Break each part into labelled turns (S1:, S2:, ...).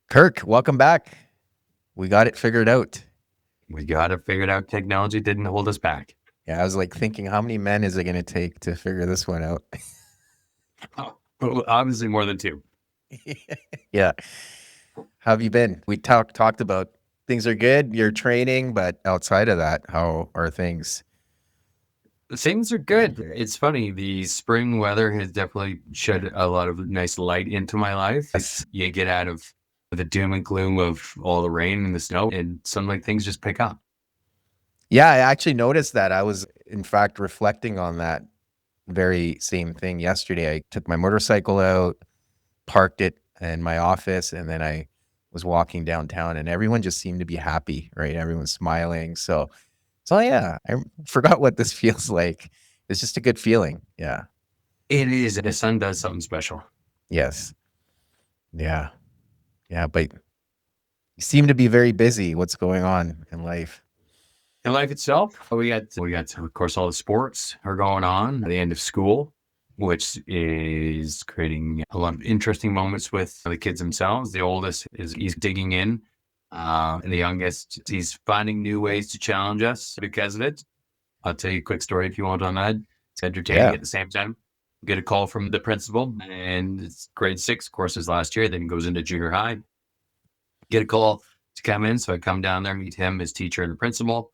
S1: Kirk, welcome back. We got it figured out.
S2: We got it figured out. Technology didn't hold us back.
S1: Yeah, I was like thinking, how many men is it going to take to figure this one out?
S2: Well, obviously more than two.
S1: Yeah. How have you been? We talked about things are good, you're training, but outside of that, how are things?
S2: Things are good. It's funny. The spring weather has definitely shed a lot of nice light into my life.
S1: Yes.
S2: You get out of the doom and gloom of all the rain and the snow, and suddenly things just pick up.
S1: Yeah, I actually noticed that. I was, in fact, reflecting on that very same thing yesterday. I took my motorcycle out, parked it in my office, and then I was walking downtown, and everyone just seemed to be happy, right? Everyone's smiling. So yeah, I forgot what this feels like. It's just a good feeling. Yeah.
S2: It is. The sun does something special.
S1: Yes. Yeah. Yeah. But you seem to be very busy. What's going on in life?
S2: In life itself, we got of course all the sports are going on at the end of school, which is creating a lot of interesting moments with the kids themselves. The oldest he's digging in, and the youngest he's finding new ways to challenge us because of it. I'll tell you a quick story if you want on that. It's entertaining
S1: Yeah.
S2: at the same time. Get a call from the principal, and it's grade 6, of course, is last year. Then goes into junior high. Get a call to come in, so I come down there, meet him, his teacher, and the principal.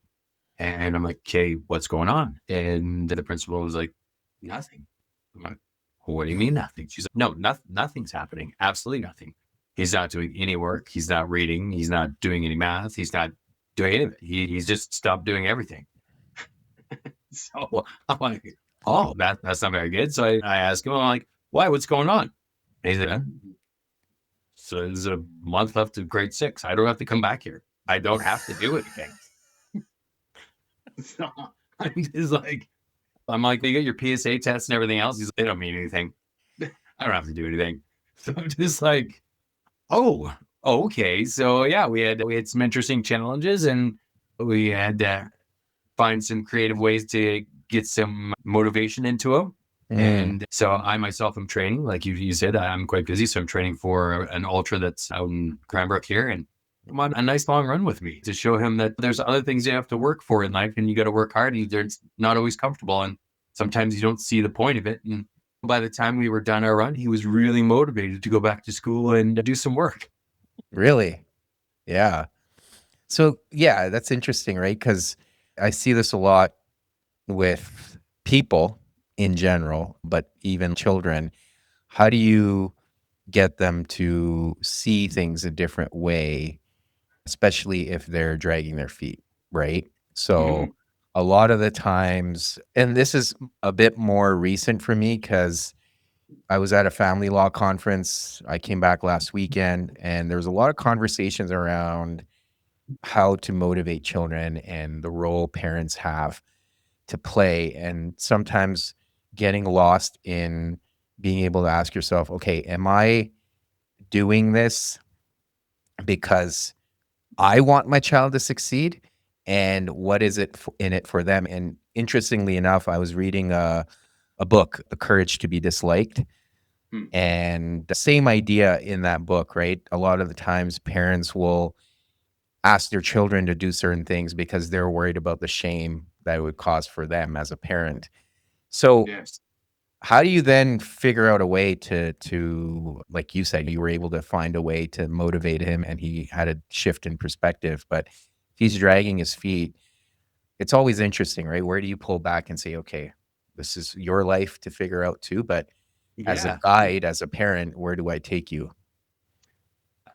S2: And I'm like, okay, what's going on? And the principal was like, nothing. I'm like, what do you mean nothing? She's like, no, nothing's happening. Absolutely nothing. He's not doing any work. He's not reading. He's not doing any math. He's not doing any of it. He's just stopped doing everything. So I'm like, oh, that's not very good. So I asked him, I'm like, why? What's going on? And he's like, so there's a month left of grade 6. I don't have to come back here. I don't have to do anything. So I'm just like, you got your PSA tests and everything else. He's like, they don't mean anything. I don't have to do anything. So I'm just like, oh, okay. So yeah, we had some interesting challenges, and we had to find some creative ways to get some motivation into them.
S1: Mm.
S2: And so I myself am training, like you said, I'm quite busy. So I'm training for an ultra that's out in Cranbrook here, and come on a nice long run with me to show him that there's other things you have to work for in life, and you got to work hard. And it's not always comfortable, and sometimes you don't see the point of it. And by the time we were done our run, he was really motivated to go back to school and do some work.
S1: Really? Yeah. So yeah, that's interesting, right? Because I see this a lot with people in general, but even children. How do you get them to see things a different way, especially if they're dragging their feet, right? So
S2: Mhm.
S1: a lot of the times, and this is a bit more recent for me because I was at a family law conference. I came back last weekend, and there was a lot of conversations around how to motivate children and the role parents have to play. And sometimes getting lost in being able to ask yourself, okay, am I doing this because I want my child to succeed? And what is it in it for them? And interestingly enough, I was reading a book, The Courage to be Disliked.
S2: Hmm.
S1: And the same idea in that book, right? A lot of the times parents will ask their children to do certain things because they're worried about the shame that it would cause for them as a parent. So
S2: Yes.
S1: how do you then figure out a way to like you said, you were able to find a way to motivate him and he had a shift in perspective, but if he's dragging his feet, it's always interesting, right? Where do you pull back and say, okay, this is your life to figure out too, but as a
S2: Yeah.
S1: guide, as a parent, where do I take you?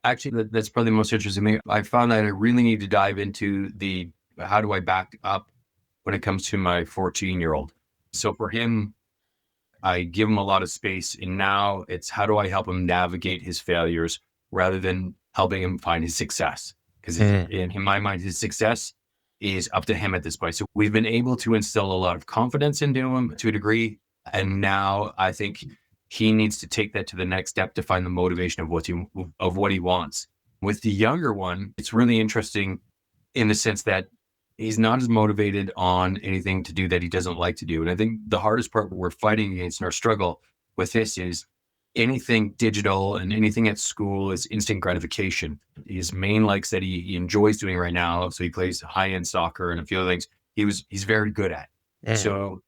S2: Actually, that's probably the most interesting thing. I found that I really need to dive into the how do I back up when it comes to my 14-year-old. So for him, I give him a lot of space. And now it's how do I help him navigate his failures rather than helping him find his success? Because
S1: Mm,
S2: in my mind, his success is up to him at this point. So we've been able to instill a lot of confidence into him to a degree. And now I think he needs to take that to the next step to find the motivation of what he wants. With the younger one, it's really interesting in the sense that he's not as motivated on anything to do that he doesn't like to do. And I think the hardest part we're fighting against in our struggle with this is anything digital and anything at school is instant gratification. His main likes that he enjoys doing right now. So he plays high end soccer and a few other things. He's very good at.
S1: Mm,
S2: So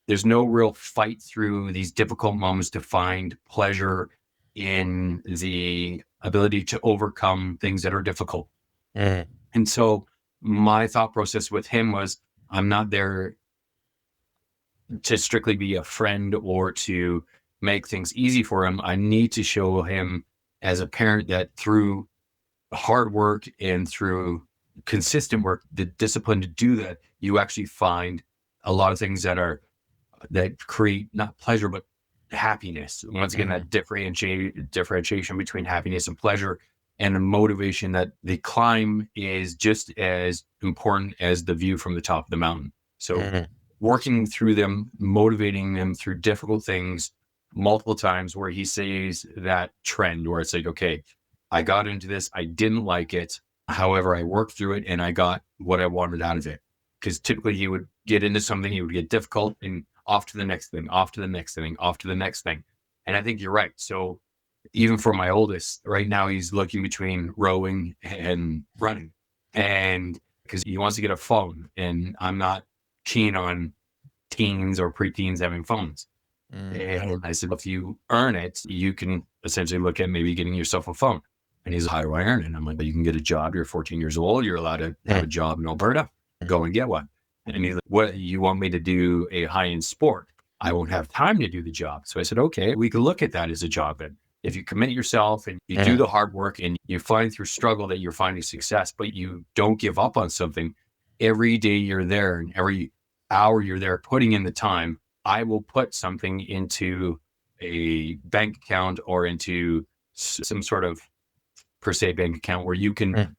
S2: there's no real fight through these difficult moments to find pleasure in the ability to overcome things that are difficult.
S1: mm,
S2: And so my thought process with him was, I'm not there to strictly be a friend or to make things easy for him. I need to show him as a parent that through hard work and through consistent work, the discipline to do that, you actually find a lot of things that create not pleasure, but happiness. Once again,
S1: mm,
S2: that differentiation between happiness and pleasure, and the motivation that the climb is just as important as the view from the top of the mountain. So
S1: mm,
S2: working through them, motivating them through difficult things multiple times where he sees that trend where it's like, okay, I got into this, I didn't like it. However, I worked through it and I got what I wanted out of it. Because typically he would get into something, he would get difficult and off to the next thing, off to the next thing, off to the next thing. And I think you're right. So even for my oldest, right now he's looking between rowing and running. And because he wants to get a phone, and I'm not keen on teens or preteens having phones.
S1: mm,
S2: And I said, if you earn it, you can essentially look at maybe getting yourself a phone. And he's like, how do I earn it? And I'm like, well, you can get a job. You're 14 years old. You're allowed to have
S1: mm,
S2: a job in Alberta. Go and get one. And he's like, what, you want me to do a high end sport? I won't have time to do the job. So I said, okay, we could look at that as a job. Then if you commit yourself and you do
S1: mm,
S2: the hard work and you find through struggle that you're finding success, but you don't give up on something, every day you're there and every hour you're there putting in the time, I will put something into a bank account or into some sort of per se bank account where you can
S1: mm,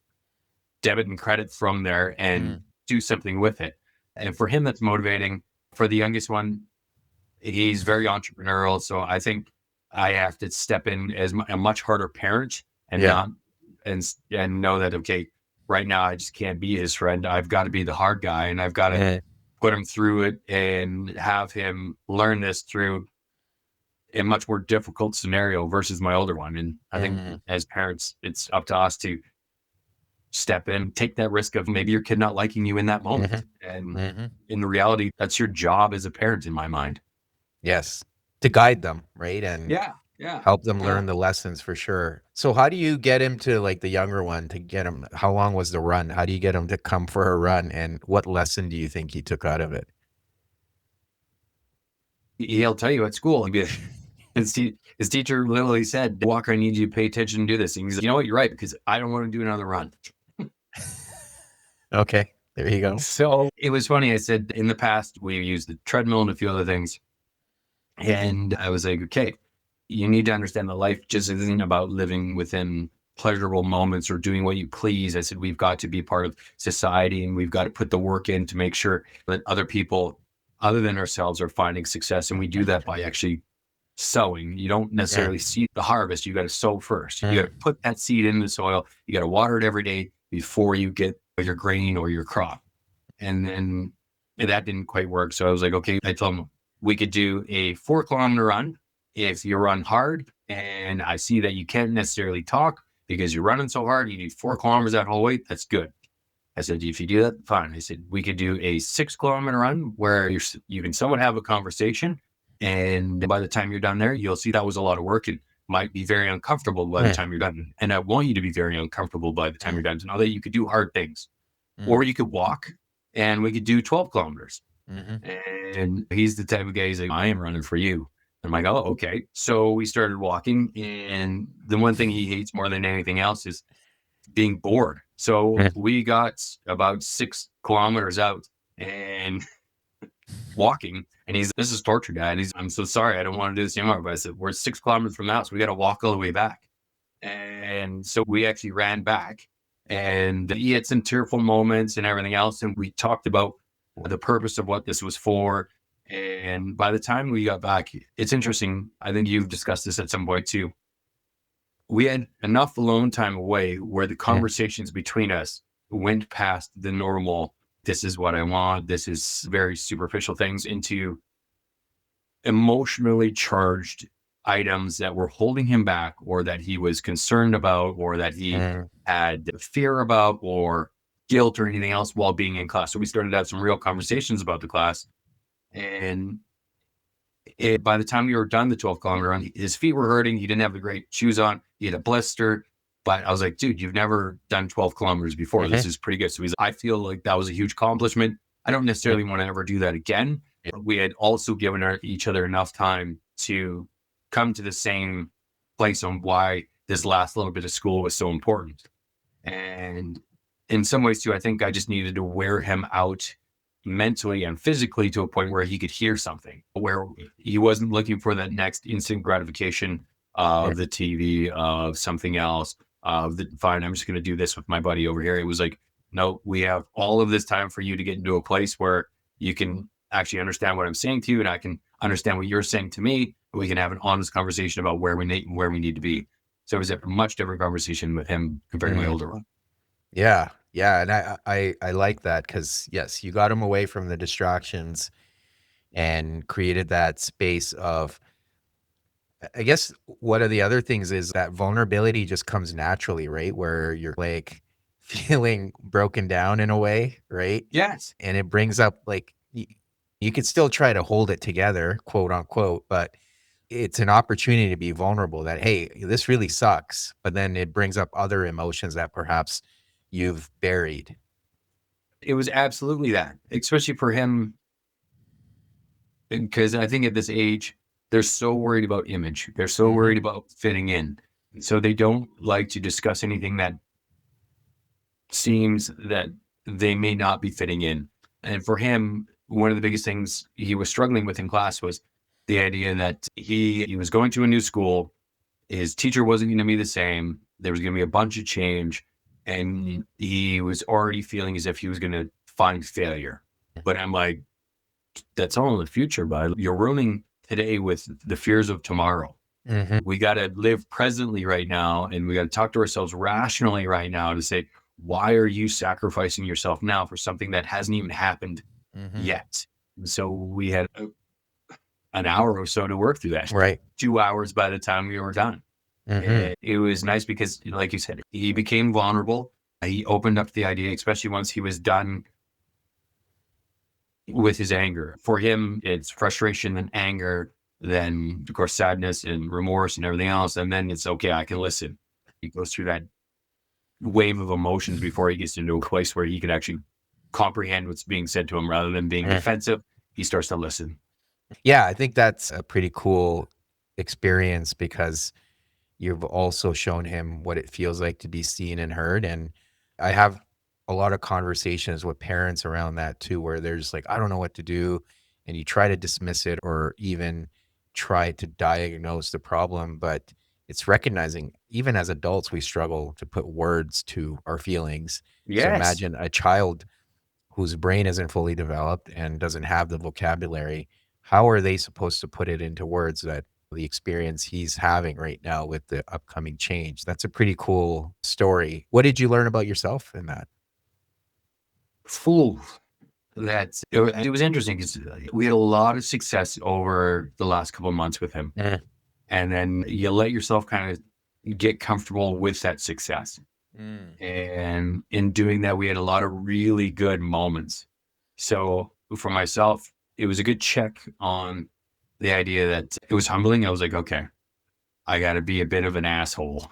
S2: debit and credit from there and
S1: mm,
S2: do something with it. And for him, that's motivating. For the youngest one, he's very entrepreneurial. So I think I have to step in as a much harder parent and
S1: yeah.
S2: not, and know that, okay, right now I just can't be his friend. I've got to be the hard guy and I've got to
S1: Mm,
S2: put him through it and have him learn this through a much more difficult scenario versus my older one. And I think
S1: mm,
S2: as parents, it's up to us to step in, take that risk of maybe your kid not liking you in that moment.
S1: mhm,
S2: And
S1: mhm.
S2: in the reality, that's your job as a parent in my mind.
S1: Yes. To guide them, right? And
S2: Yeah. Yeah.
S1: help them
S2: Yeah.
S1: learn the lessons for sure. So how do you get him to, like, the younger one, to get him, how long was the run? How do you get him to come for a run, and what lesson do you think he took out of it?
S2: He'll tell you at school, his teacher literally said, Walker, I need you to pay attention and do this. And he's like, you know what? You're right, because I don't want to do another run.
S1: Okay, there you go.
S2: So it was funny. I said, in the past, we used the treadmill and a few other things. And I was like, okay, you need to understand that life just isn't about living within pleasurable moments or doing what you please. I said, we've got to be part of society and we've got to put the work in to make sure that other people other than ourselves are finding success. And we do that by actually sowing. You don't
S1: Mm,
S2: necessarily see the harvest. You got to sow first. You got to
S1: mm,
S2: put that seed in the soil. You got to water it every day before you get your grain or your crop. And then that didn't quite work. So I was like, okay, I told him we could do a 4 kilometer run if you run hard. And I see that you can't necessarily talk because you're running so hard. You need 4 kilometers that whole way. That's good. I said, if you do that, fine. I said, we could do a 6 kilometer run where you can somewhat have a conversation. And by the time you're done there, you'll see that was a lot of work and might be very uncomfortable by the
S1: mm,
S2: time you're done. And I want you to be very uncomfortable by the time
S1: mm,
S2: you're done to know that you could do hard things
S1: mm,
S2: or you could walk and we could do 12 kilometers.
S1: mhm,
S2: And he's the type of guy, he's like, I am running for you. I'm like, oh, okay. So we started walking. And the one thing he hates more than anything else is being bored. So
S1: mm,
S2: we got about 6 kilometers out and walking. And this is torture, Dad. I'm so sorry. I don't want to do this anymore. But I said, we're 6 kilometers from the house. We got to walk all the way back. And so we actually ran back and he had some tearful moments and everything else. And we talked about the purpose of what this was for. And by the time we got back, it's interesting. I think you've discussed this at some point too. We had enough alone time away where the
S1: mm,
S2: conversations between us went past the normal, this is what I want, this is very superficial things, into emotionally charged items that were holding him back, or that he was concerned about, or that he
S1: Mm,
S2: had fear about, or guilt or anything else while being in class. So we started to have some real conversations about the class. And by the time we were done the 12-kilometer run, his feet were hurting. He didn't have the great shoes on. He had a blister. But I was like, dude, you've never done 12 kilometers before. This
S1: mhm,
S2: is pretty good. So I feel like that was a huge accomplishment. I don't
S1: mm,
S2: necessarily want to ever do that again.
S1: yeah,
S2: But we had also given each other enough time to come to the same place on why this last little bit of school was so important. And in some ways, too, I think I just needed to wear him out mentally and physically to a point where he could hear something, where he wasn't looking for that next instant gratification
S1: mm,
S2: of the TV, of something else, of the fine, I'm just going to do this with my buddy over here. It was like, no, we have all of this time for you to get into a place where you can actually understand what I'm saying to you, and I can understand what you're saying to me. And we can have an honest conversation about where we need to be. So it was a much different conversation with him compared to my
S1: mm.
S2: older one.
S1: Yeah, yeah, and I like that because yes, you got him away from the distractions and created that space of I guess one of the other things is that vulnerability just comes naturally, right? Where you're like feeling broken down in a way, right?
S2: Yes.
S1: And it brings up like you could still try to hold it together, quote unquote, but it's an opportunity to be vulnerable that, hey, this really sucks. But then it brings up other emotions that perhaps you've buried.
S2: It was absolutely that, especially for him, because I think at this age, they're so worried about image. They're so
S1: Hmm.
S2: worried about fitting in. So they don't like to discuss anything that seems that they may not be fitting in. And for him, one of the biggest things he was struggling with in class was the idea that he was going to a new school. His teacher wasn't going to be the same. There was going to be a bunch of change. And he was already feeling as if he was going to find failure. But I'm like, that's all in the future, bud. You're ruining today with the fears of tomorrow.
S1: Hmm.
S2: We got to live presently right now, and we got to talk to ourselves rationally right now to say, why are you sacrificing yourself now for something that hasn't even happened
S1: Hmm.
S2: yet? So we had an hour or so to work through that,
S1: Right.
S2: 2 hours by the time we were done.
S1: Hmm.
S2: And it was nice because, like you said, he became vulnerable. He opened up the idea, especially once he was done with his anger. For him, it's frustration and anger, then of course sadness and remorse and everything else. And then it's okay, I can listen. He goes through that wave of emotions before he gets into a place where he can actually comprehend what's being said to him rather than being defensive. He starts to listen.
S1: Yeah, I think that's a pretty cool experience because you've also shown him what it feels like to be seen and heard. And I have a lot of conversations with parents around that too, where they're just like, I don't know what to do. And you try to dismiss it or even try to diagnose the problem. But it's recognizing, even as adults, we struggle to put words to our feelings. So
S2: Yes.
S1: imagine a child whose brain isn't fully developed and doesn't have the vocabulary. How are they supposed to put it into words that the experience he's having right now with the upcoming change? That's a pretty cool story. What did you learn about yourself in that?
S2: Fool. It was interesting because we had a lot of success over the last couple of months with him.
S1: Mm,
S2: And then you let yourself kind of get comfortable with that success.
S1: mm,
S2: And in doing that, we had a lot of really good moments. So for myself, it was a good check on the idea that it was humbling. I was like, okay, I got to be a bit of an asshole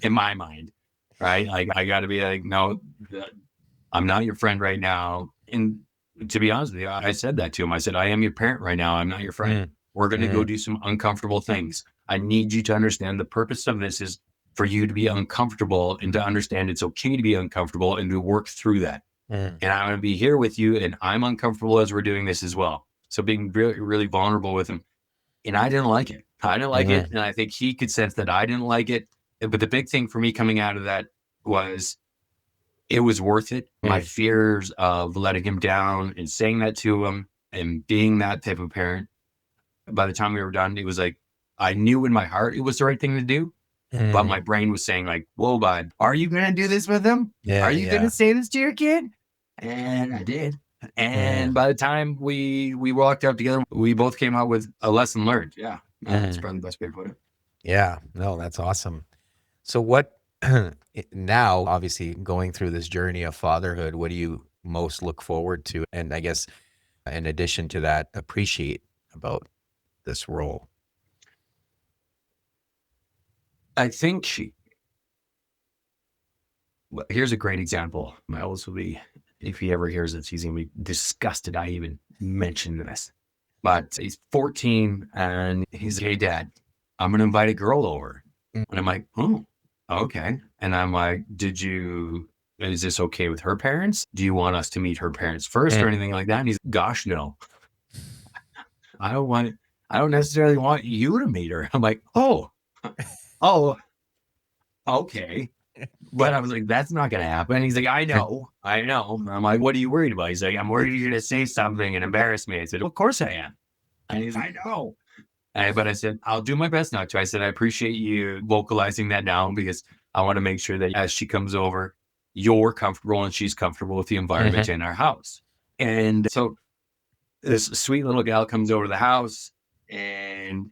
S2: in my mind, right? Like, I got to be like, no, I'm not your friend right now. And to be honest with you, I said that to him. I said, I am your parent right now. I'm not your friend.
S1: mm,
S2: We're going to go
S1: mm,
S2: do some uncomfortable things. I need you to understand the purpose of this is for you to be uncomfortable and to understand it's okay to be uncomfortable and to work through that.
S1: mm,
S2: And I'm going to be here with you. And I'm uncomfortable as we're doing this as well. So being really, really vulnerable with him. And I didn't like it. I didn't like it.
S1: mm,
S2: And I think he could sense that I didn't like it. But the big thing for me coming out of that was it was worth it. My
S1: mm,
S2: fears of letting him down and saying that to him and being that type of parent, by the time we were done, it was like, I knew in my heart it was the right thing to do, but my
S1: mm.
S2: brain was saying like, whoa, bud, are you going to do this with him? Are
S1: Yeah,
S2: you going to
S1: yeah.
S2: say this to your kid? And I did. And by the time we walked out together, we both came out with a lesson learned. Yeah, that's probably the best way to put it.
S1: Yeah, no, that's awesome. So what now, obviously going through this journey of fatherhood, what do you most look forward to? And I guess in addition to that, appreciate about this role?
S2: I think here's a great example. My oldest will be, if he ever hears this, he's going to be disgusted I even mentioned this. But he's 14 and he's, hey, Dad, I'm going to invite a girl over. And I'm like, oh, okay. And I'm like, is this okay with her parents? Do you want us to meet her parents first or anything like that? And he's, gosh, no. I don't necessarily want you to meet her. I'm like, oh, okay. But I was like, that's not going to happen. He's like, I know. And I'm like, what are you worried about? He's like, I'm worried you're going to say something and embarrass me. I said, of course I am. And he's like, I know. But I said, I'll do my best not to. I said, I appreciate you vocalizing that now because I want to make sure that as she comes over, you're comfortable and she's comfortable with the environment in our house. And so this sweet little gal comes over to the house and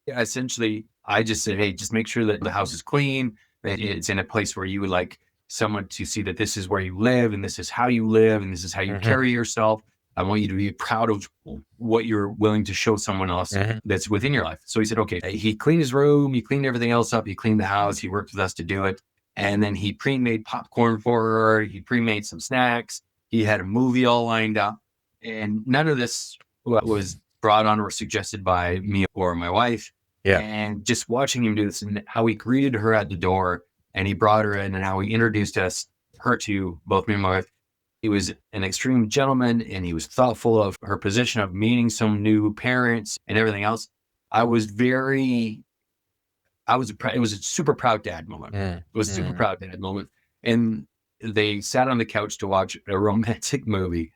S2: essentially, I just said, hey, just make sure that the house is clean, that it's in a place where you would like someone to see that this is where you live and this is how you live and this is how you carry yourself. I want you to be proud of what you're willing to show someone else that's within your life. So he said, okay, he cleaned his room, he cleaned everything else up, he cleaned the house, he worked with us to do it. And then he pre-made popcorn for her, he pre-made some snacks, he had a movie all lined up. And none of this was brought on or suggested by me or my wife.
S1: Yeah.
S2: And just watching him do this and how he greeted her at the door and he brought her in and how he introduced her to both me and my wife. He was an extreme gentleman and he was thoughtful of her position of meeting some new parents and everything else. It was a super proud dad moment. It was a super proud dad moment. And they sat on the couch to watch a romantic movie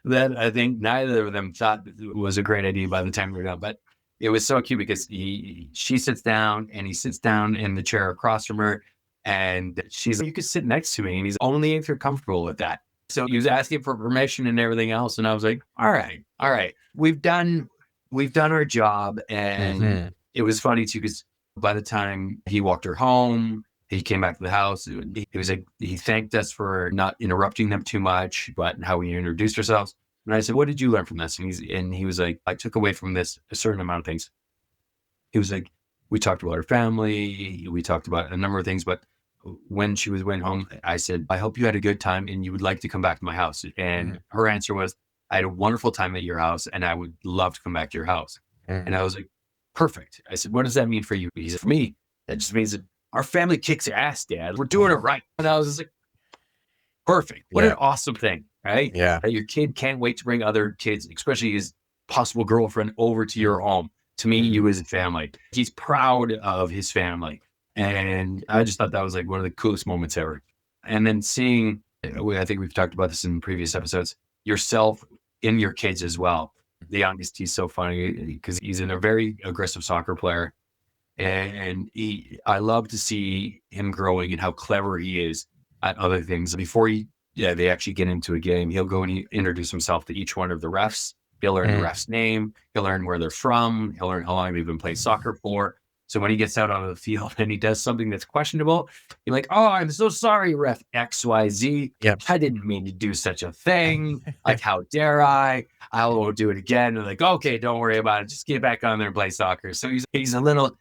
S2: that I think neither of them thought was a great idea by the time we were done. But it was so cute because she sits down and he sits down in the chair across from her. And she's like, you could sit next to me. And he's only if you're comfortable with that. So he was asking for permission and everything else. And I was like, all right. We've done our job. And it was funny too, because by the time he walked her home, he came back to the house. He was like, he thanked us for not interrupting them too much, but how we introduced ourselves. And I said, what did you learn from this? And he was like, I took away from this a certain amount of things. He was like, we talked about her family. We talked about a number of things, but when she went home, I said, I hope you had a good time and you would like to come back to my house. And her answer was, I had a wonderful time at your house and I would love to come back to your house. And I was like, perfect. I said, what does that mean for you? He said, for me, that just means that our family kicks ass, Dad. We're doing it right. And I was just like, perfect. What an awesome thing, right?
S1: Yeah.
S2: That your kid can't wait to bring other kids, especially his possible girlfriend, over to your home to meet you as a family. He's proud of his family. And I just thought that was like one of the coolest moments ever. And then seeing, I think we've talked about this in previous episodes, yourself in your kids as well. The youngest, he's so funny because he's a very aggressive soccer player. And I love to see him growing and how clever he is at other things. Before they actually get into a game, he'll go and he introduce himself to each one of the refs. He'll learn the ref's name. He'll learn where they're from. He'll learn how long they've been playing soccer for. So when he gets out on the field and he does something that's questionable, you're like, oh, I'm so sorry, ref XYZ.
S1: Yep.
S2: I didn't mean to do such a thing. Like, how dare I? I won't do it again. And like, okay, don't worry about it. Just get back on there and play soccer. So he's a little,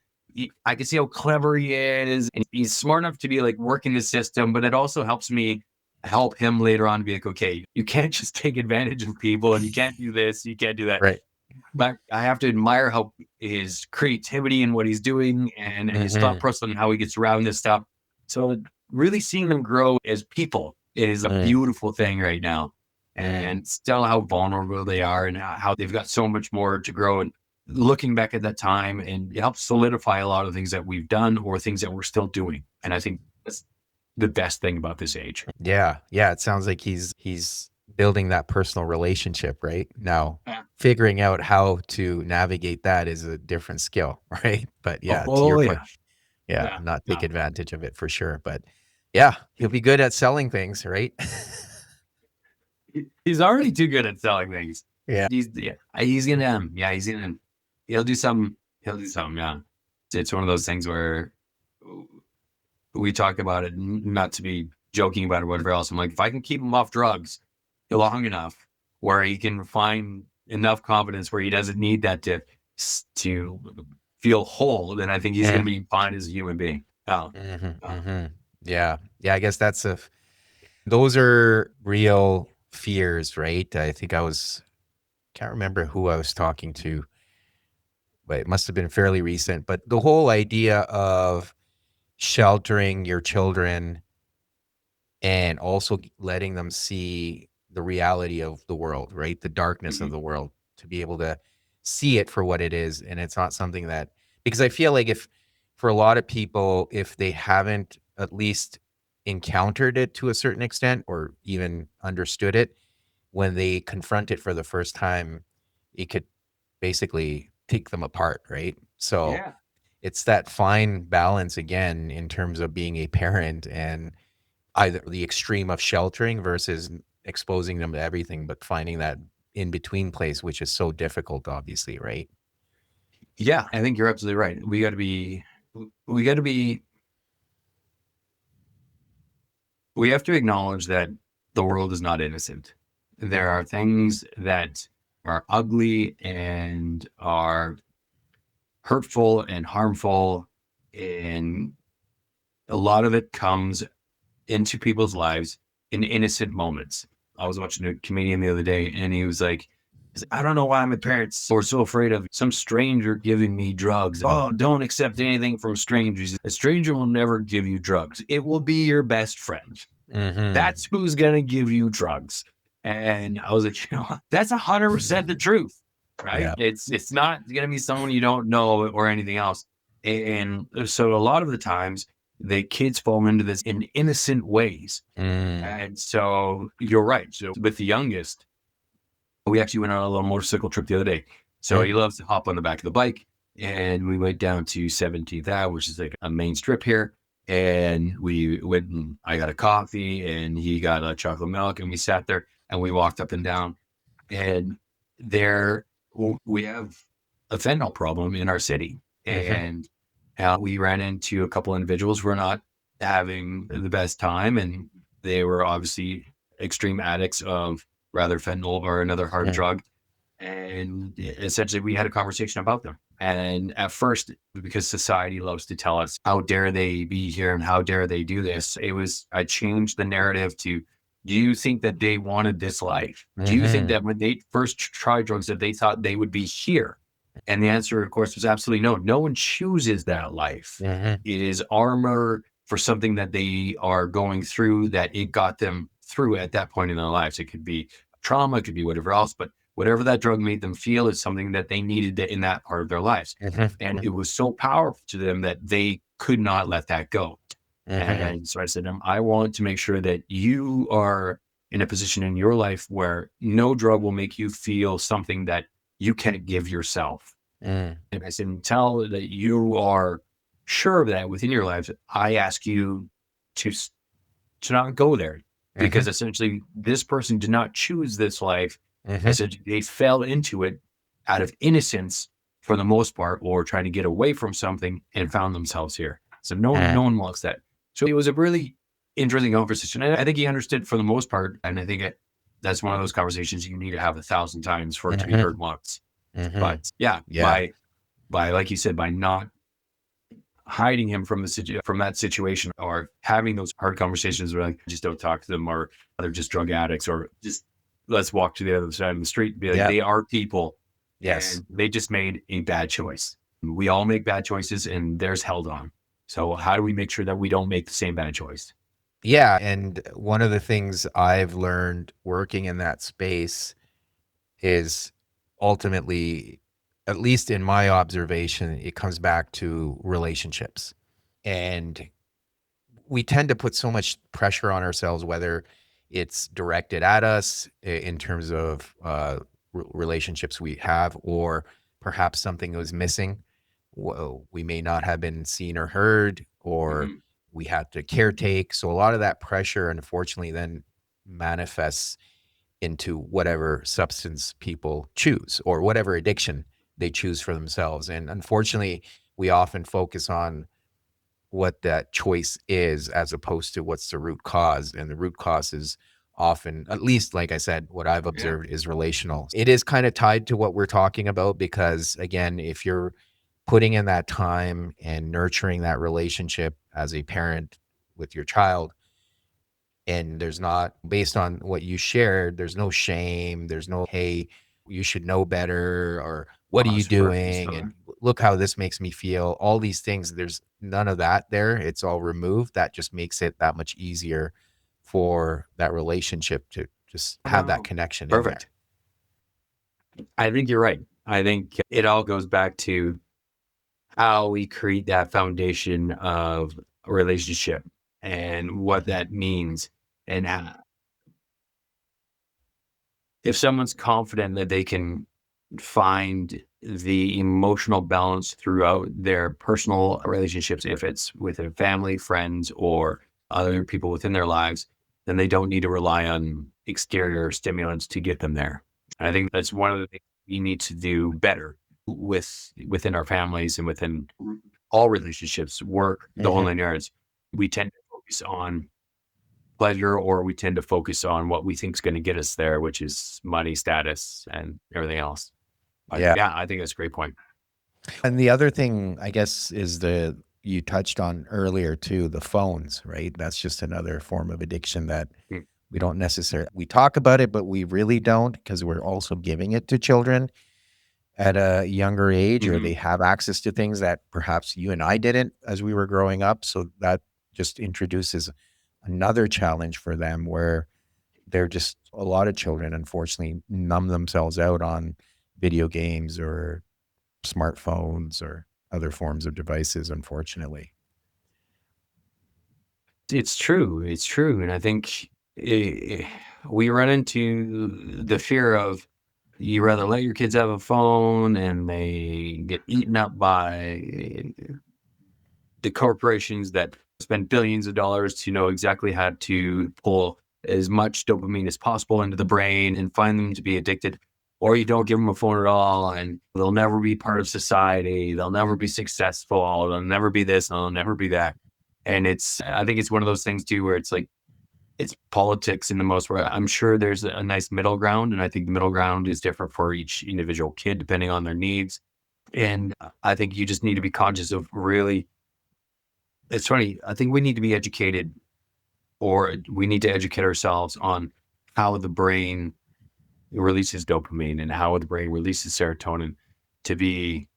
S2: I can see how clever he is. And he's smart enough to be like working the system, but it also helps me help him later on to be like, okay, you can't just take advantage of people and you can't do this, you can't do that.
S1: Right.
S2: But I have to admire how his creativity and what he's doing and his thought process and how he gets around this stuff. So really seeing them grow as people is a beautiful thing right now. And still how vulnerable they are and how they've got so much more to grow. And looking back at that time, and it helps solidify a lot of things that we've done or things that we're still doing. And I think that's the best thing about this age.
S1: Yeah. It sounds like he's building that personal relationship right now. Figuring out how to navigate that is a different skill, right? But yeah, to your point, not take advantage of it for sure. But Yeah, he'll be good at selling things, right?
S2: He's already too good at selling things.
S1: Yeah.
S2: He's gonna he's gonna he'll do something. He'll do something. Yeah, it's one of those things where we talk about it, not to be joking about it, whatever else. I'm like, if I can keep him off drugs long enough where he can find enough confidence where he doesn't need that to feel whole, then I think he's going to be fine as a human being. Oh,
S1: Yeah. Yeah. I guess those are real fears, right? I think can't remember who I was talking to, but it must have been fairly recent. But the whole idea of sheltering your children and also letting them see the reality of the world, right? The darkness of
S2: mhm.
S1: the world, to be able to see it for what it is. And it's not something that, because I feel like if, for a lot of people, if they haven't at least encountered it to a certain extent or even understood it, when they confront it for the first time, it could basically take them apart, right? So
S2: Yeah.
S1: it's that fine balance again in terms of being a parent and either the extreme of sheltering versus exposing them to everything, but finding that in between place, which is so difficult, obviously, right?
S2: Yeah, I think you're absolutely right. We got to be, we have to acknowledge that the world is not innocent. There are things that are ugly and are hurtful and harmful. And a lot of it comes into people's lives in innocent moments. I was watching a comedian the other day and I don't know why my parents were so afraid of some stranger giving me drugs. Oh, don't accept anything from strangers. A stranger will never give you drugs. It will be your best friend.
S1: Mm-hmm.
S2: That's who's going to give you drugs. And I was like, that's 100% the truth, right?
S1: Yeah.
S2: It's not going to be someone you don't know or anything else. And so a lot of the times the kids fall into this in innocent ways.
S1: Mm.
S2: And so you're right. So with the youngest, we actually went on a little motorcycle trip the other day. So
S1: Mm.
S2: he loves to hop on the back of the bike. And we went down to 17th Ave, which is like a main strip here. And we went and I got a coffee and he got a chocolate milk. And we sat there and we walked up and down. And there we have a fentanyl problem in our city.
S1: Mm-hmm.
S2: And we ran into a couple individuals who were not having the best time. And they were obviously extreme addicts of rather fentanyl or another hard
S1: Mm.
S2: drug. And essentially, we had a conversation about them. And at first, because society loves to tell us, how dare they be here and how dare they do this? I changed the narrative to, do you think that they wanted this life? Do you think
S1: Mm-hmm.
S2: that when they first tried drugs, that they thought they would be here? And the answer, of course, was absolutely no. No one chooses that life.
S1: Mm-hmm.
S2: It is armor for something that they are going through that it got them through at that point in their lives. It could be trauma, it could be whatever else, but whatever that drug made them feel is something that they needed in that part of their lives. And
S1: Mm-hmm.
S2: it was so powerful to them that they could not let that go.
S1: Mm-hmm.
S2: And so I said to them, I want to make sure that you are in a position in your life where no drug will make you feel something that you can't give yourself.
S1: Mm.
S2: And I said, until that you are sure of that within your lives, I ask you to to not go there,
S1: Mm-hmm.
S2: because essentially this person did not choose this life. I
S1: Mm-hmm.
S2: said they fell into it out of innocence for the most part, or trying to get away from something and found themselves here. So
S1: Mm.
S2: no one wants that. So it was a really interesting conversation. And I think he understood for the most part. And I think that's one of those conversations you need to have 1,000 times for it to be
S1: Mm-hmm.
S2: heard once.
S1: Mm-hmm.
S2: But yeah,
S1: Yeah.
S2: by like you said, by not hiding him from from that situation, or having those hard conversations where like just don't talk to them, or they're just drug addicts, or just let's walk to the other side of the street and be like,
S1: Yeah.
S2: they are people
S1: Yes.
S2: and they just made a bad choice. We all make bad choices and there's held on. So how do we make sure that we don't make the same bad choice?
S1: Yeah. And one of the things I've learned working in that space is ultimately, at least in my observation, it comes back to relationships. And we tend to put so much pressure on ourselves, whether it's directed at us in terms of relationships we have, or perhaps something was missing. We may not have been seen or heard, or
S2: Mhm.
S1: we had to caretake. So a lot of that pressure, unfortunately, then manifests into whatever substance people choose or whatever addiction they choose for themselves. And unfortunately, we often focus on what that choice is as opposed to what's the root cause. And the root cause is often, at least like I said, what I've
S2: Yeah.
S1: observed is relational. It is kind of tied to what we're talking about because, again, if you're putting in that time and nurturing that relationship as a parent with your child, and there's not, based on what you shared, there's no shame, there's no, hey, you should know better, or what are you
S2: That's perfect.
S1: doing, and look how this makes me feel, all these things, there's none of that there. It's all removed. That just makes it that much easier for that relationship to just have that connection in there.
S2: Perfect. I think you're right. I think it all goes back to how we create that foundation of a relationship and what that means. And if someone's confident that they can find the emotional balance throughout their personal relationships, if it's with their family, friends, or other people within their lives, then they don't need to rely on exterior stimulants to get them there. And I think that's one of the things we need to do better within our families and within all relationships, work, the whole
S1: Mhm.
S2: nine yards. We tend to focus on pleasure, or we tend to focus on what we think is going to get us there, which is money, status, and everything else. But
S1: Yeah.
S2: yeah, I think that's a great point.
S1: And the other thing, I guess, is you touched on earlier too, the phones, right? That's just another form of addiction that
S2: Mm.
S1: we don't necessarily, we talk about it, but we really don't, because we're also giving it to children at a younger age, or they
S2: Mhm.
S1: have access to things that perhaps you and I didn't as we were growing up. So that just introduces another challenge for them where they're just, a lot of children unfortunately numb themselves out on video games or smartphones or other forms of devices, unfortunately.
S2: It's true. It's true. And I think we run into the fear of you rather let your kids have a phone and they get eaten up by the corporations that spend billions of dollars to know exactly how to pull as much dopamine as possible into the brain and find them to be addicted, or you don't give them a phone at all and they'll never be part of society. They'll never be successful. They'll never be this. And they'll never be that. And I think it's one of those things too, where it's like, it's politics in the most way. I'm sure there's a nice middle ground. And I think the middle ground is different for each individual kid, depending on their needs. And I think you just need to be conscious of really, it's funny. I think we need to be educated, or we need to educate ourselves on how the brain releases dopamine and how the brain releases serotonin, to be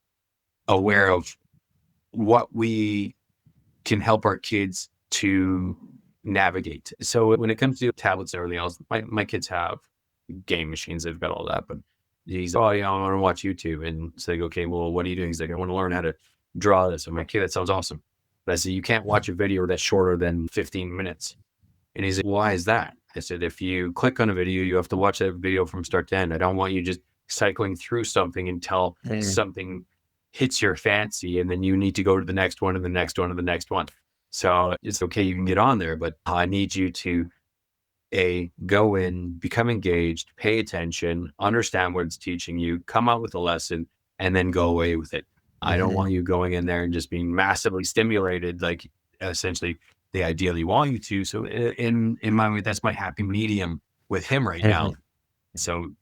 S2: aware of what we can help our kids to navigate. So when it comes to tablets and everything else, my kids have game machines. They've got all that, but he's, oh, yeah, I want to watch YouTube. And so they go, okay, well, what are you doing? He's like, I want to learn how to draw this. I'm like, okay, that sounds awesome. But I said, you can't watch a video that's shorter than 15 minutes. And he's like, why is that? I said, if you click on a video, you have to watch that video from start to end. I don't want you just cycling through something until
S1: Mm.
S2: something hits your fancy, and then you need to go to the next one and the next one and the next one. So it's okay, you can get on there, but I need you to go in, become engaged, pay attention, understand what it's teaching you, come out with a lesson, and then go away with it. I don't
S1: Mhm.
S2: want you going in there and just being massively stimulated, like essentially they ideally want you to. So in my way, that's my happy medium with him right now.
S1: Mhm.
S2: So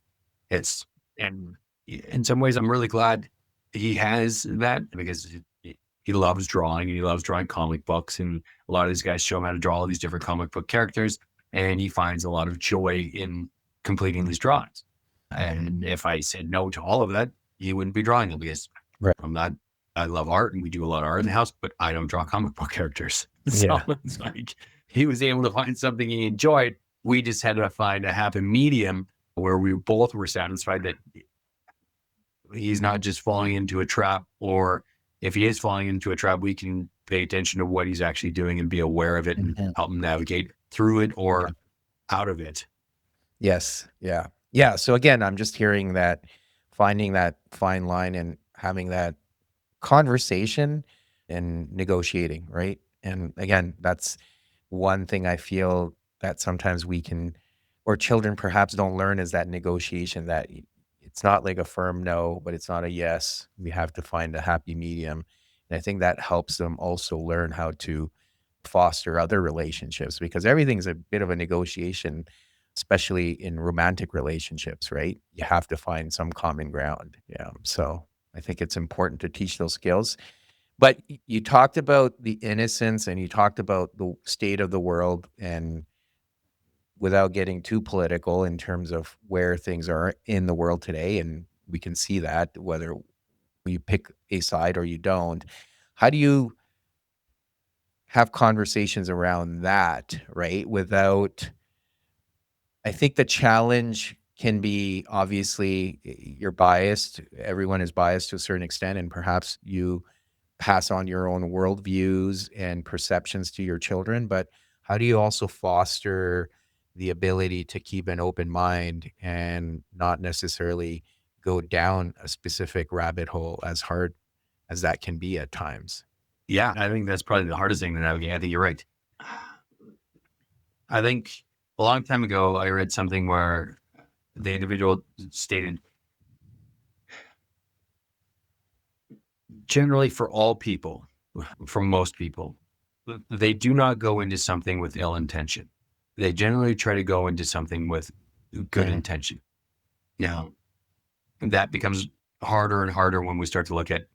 S2: it's, and in some ways, I'm really glad he has that, because he loves drawing, and he loves drawing comic books. And a lot of these guys show him how to draw all these different comic book characters, and he finds a lot of joy in completing these drawings. And if I said no to all of that, he wouldn't be drawing them, because
S1: Right.
S2: I'm not, I love art and we do a lot of art in the house, but I don't draw comic book characters. So
S1: Yeah.
S2: it's like he was able to find something he enjoyed. We just had to find a happy medium where we both were satisfied that he's not just falling into a trap, or if he is falling into a trap, we can pay attention to what he's actually doing and be aware of it and
S1: Mhm.
S2: help him navigate through it or out of it.
S1: Yes. Yeah. Yeah. So again, I'm just hearing that, finding that fine line and having that conversation and negotiating, right? And again, that's one thing I feel that sometimes we can, or children perhaps don't learn, is that negotiation, that it's not like a firm no, but it's not a yes. We have to find a happy medium. And I think that helps them also learn how to foster other relationships, because everything's a bit of a negotiation, especially in romantic relationships, right? You have to find some common ground. Yeah. So I think it's important to teach those skills. But you talked about the innocence and you talked about the state of the world, and without getting too political in terms of where things are in the world today, and we can see that whether you pick a side or you don't. How do you have conversations around that, right? Without, I think the challenge can be, obviously you're biased. Everyone is biased to a certain extent, and perhaps you pass on your own worldviews and perceptions to your children. But how do you also foster the ability to keep an open mind and not necessarily go down a specific rabbit hole, as hard as that can be at times?
S2: Yeah, I think that's probably the hardest thing to navigate. I think you're right. I think a long time ago, I read something where the individual stated, generally for all people, for most people, they do not go into something with ill intention. They generally try to go into something with good
S1: Mhm.
S2: intention. Now, that becomes harder and harder when we start to look at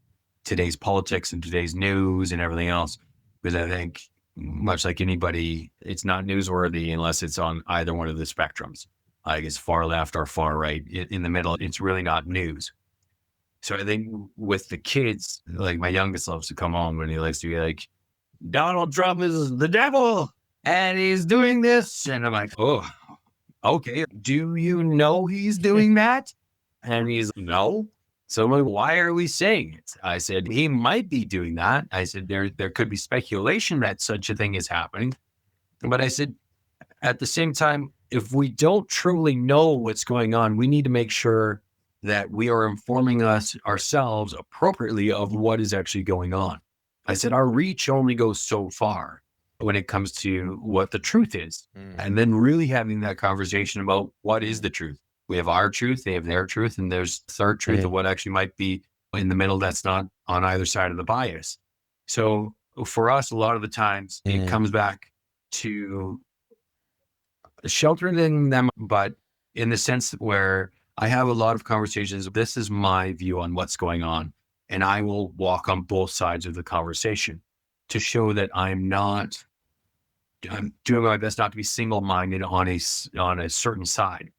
S2: today's politics and today's news and everything else, because I think, much like anybody, it's not newsworthy unless it's on either one of the spectrums. Like it's far left or far right. In the middle, it's really not news. So I think with the kids, like my youngest loves to come home and he likes to be like, Donald Trump is the devil and he's doing this. And I'm like, oh, okay. Do you know he's doing that? And he's no. So I'm like, why are we saying it? I said, he might be doing that. I said, there could be speculation that such a thing is happening. But I said, at the same time, if we don't truly know what's going on, we need to make sure that we are informing us ourselves appropriately of what is actually going on. I said, our reach only goes so far when it comes to what the truth is.
S1: Mm,
S2: And then really having that conversation about what is
S1: mm,
S2: the truth. We have our truth, they have their truth, and there's third truth of
S1: mhm,
S2: what actually might be in the middle that's not on either side of the bias. So for us, a lot of the times it
S1: mhm,
S2: comes back to sheltering them, but in the sense where I have a lot of conversations. This is my view on what's going on. And I will walk on both sides of the conversation to show that I'm doing my best not to be single minded on on a certain side.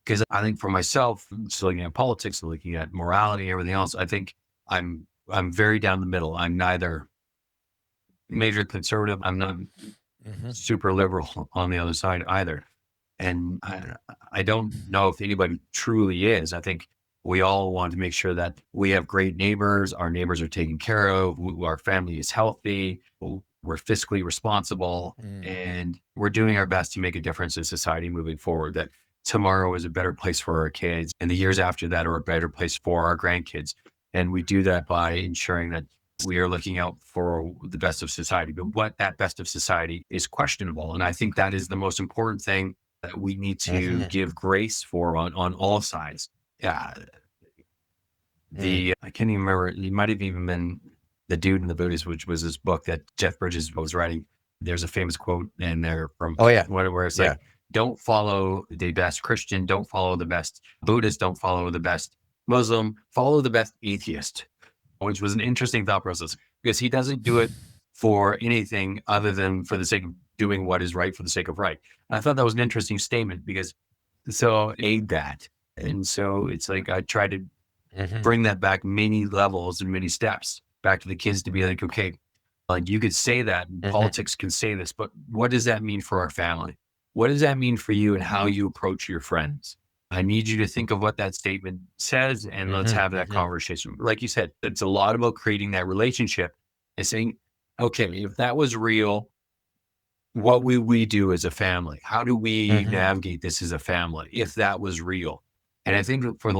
S2: Because I think for myself, so looking at politics, looking at morality, everything else, I think I'm very down the middle. I'm neither major conservative. I'm not
S1: mhm,
S2: super liberal on the other side either. And I don't know if anybody truly is. I think we all want to make sure that we have great neighbors, our neighbors are taken care of, our family is healthy, we're fiscally responsible,
S1: mm,
S2: and we're doing our best to make a difference in society moving forward. That tomorrow is a better place for our kids, and the years after that are a better place for our grandkids. And we do that by ensuring that we are looking out for the best of society. But what that best of society is questionable. And I think that is the most important thing that we need to
S1: mhm,
S2: give grace for on all sides. Yeah.
S1: mm.
S2: I can't even remember. It might have even been The Dude in the Buddhist, which was this book that Jeff Bridges was writing. There's a famous quote in there from
S1: Oh, yeah.
S2: where it's
S1: Yeah.
S2: like, don't follow the best Christian, don't follow the best Buddhist, don't follow the best Muslim, follow the best atheist, which was an interesting thought process because he doesn't do it for anything other than for the sake of doing what is right for the sake of right. And I thought that was an interesting statement because so aid that. And so it's like I try to
S1: Mhm,
S2: bring that back many levels and many steps back to the kids to be like, okay, like you could say that and
S1: mhm,
S2: politics can say this, but what does that mean for our family? What does that mean for you and how you approach your friends? I need you to think of what that statement says and let's
S1: mhm,
S2: have that
S1: mhm,
S2: conversation. Like you said, it's a lot about creating that relationship and saying, okay, if that was real, what would we do as a family? How do we
S1: mhm,
S2: navigate this as a family if that was real? And I think for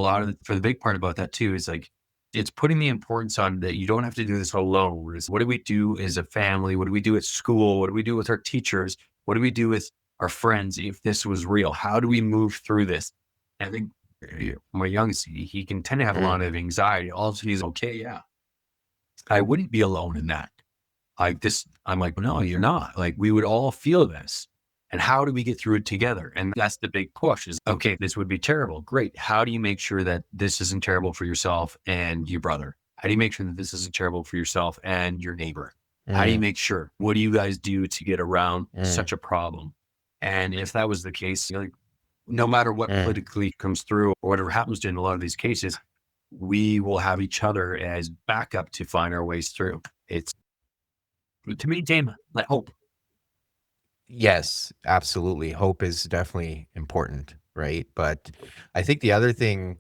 S2: for the big part about that too is like It's putting the importance on that you don't have to do this alone. What do we do as a family? What do we do at school? What do we do with our teachers? What do we do with our friends if this was real? How do we move through this? I think my youngest, he can tend to have a
S1: Mm,
S2: lot of anxiety. Also, he's okay. Yeah, I wouldn't be alone in that. I'm like, no, you're not. Like, we would all feel this. And how do we get through it together? And that's the big push is, okay, this would be terrible. Great. How do you make sure that this isn't terrible for yourself and your brother? How do you make sure that this isn't terrible for yourself and your neighbor? How do you
S1: mm,
S2: make sure? What do you guys do to get around
S1: mm,
S2: such a problem? And if that was the case, like, no matter what
S1: mm.
S2: politically comes through or whatever happens to in a lot of these cases, we will have each other as backup to find our ways through. It's to maintain that hope.
S1: Yes, absolutely. Hope is definitely important, right? But I think the other thing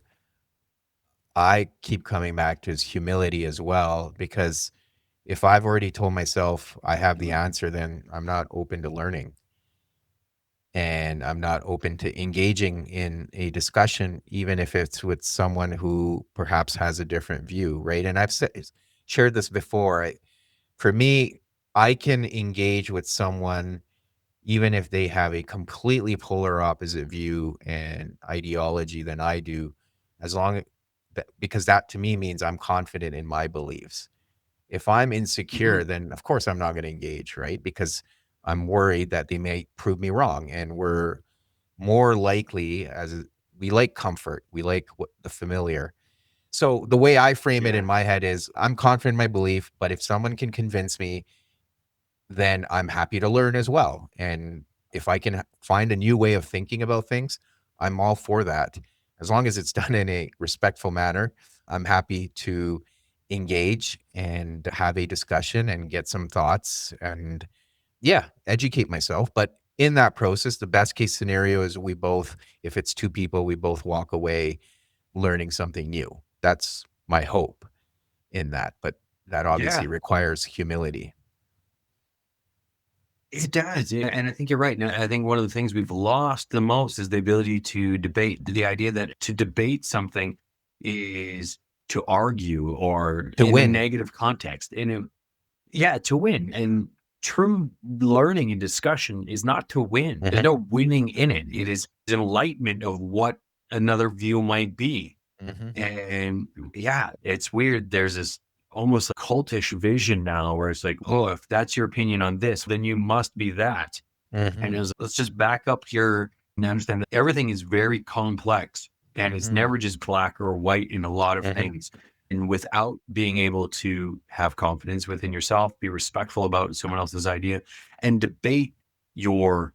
S1: I keep coming back to is humility as well, because if I've already told myself I have the answer, then I'm not open to learning and I'm not open to engaging in a discussion, even if it's with someone who perhaps has a different view, right? And shared this before. For me, I can engage with someone even if they have a completely polar opposite view and ideology than I do, as long because that to me means I'm confident in my beliefs. If I'm insecure,
S2: Mhm.
S1: then of course I'm not going to engage, right? Because I'm worried that they may prove me wrong. And we're more likely we like comfort, we like the familiar. So the way I frame it in
S2: Yeah.
S1: my head is I'm confident in my belief, but if someone can convince me, then I'm happy to learn as well. And if I can find a new way of thinking about things, I'm all for that. As long as it's done in a respectful manner, I'm happy to engage and have a discussion and get some thoughts and, yeah, educate myself. But in that process, the best case scenario is if it's two people, we both walk away learning something new. That's my hope in that. But that obviously
S2: Yeah.
S1: requires humility.
S2: It does. Yeah. And I think you're right. And I think one of the things we've lost the most is the ability to debate. The idea that to debate something is to argue or
S1: To
S2: in a
S1: win.
S2: negative context. Yeah, to win. And true learning and discussion is not to win. There's
S1: Mhm,
S2: no winning in it. It is enlightenment of what another view might be.
S1: mhm,
S2: And yeah, it's weird. There's this almost a cultish vision now where it's like, oh, if that's your opinion on this, then you must be that.
S1: mhm,
S2: And let's just back up here and understand that everything is very complex and it's
S1: mhm,
S2: never just black or white in a lot of
S1: mhm,
S2: things. And without being able to have confidence within yourself, be respectful about someone else's idea, and debate your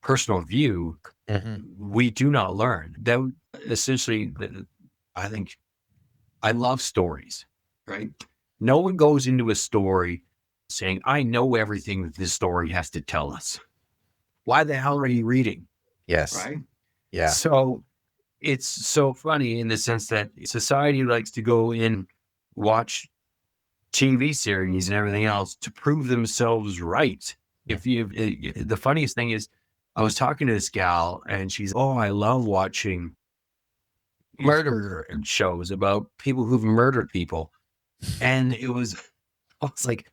S2: personal view,
S1: mhm.
S2: we do not learn. That essentially, I think I love stories, right? No one goes into a story saying, I know everything that this story has to tell us. Why the hell are you reading?
S1: Yes.
S2: Right.
S1: Yeah.
S2: So it's so funny in the sense that society likes to go in, watch TV series and everything else to prove themselves right.
S1: Mm,
S2: The funniest thing is, I was talking to this gal and she's, oh, I love watching murder shows about people who've murdered people. And I was like,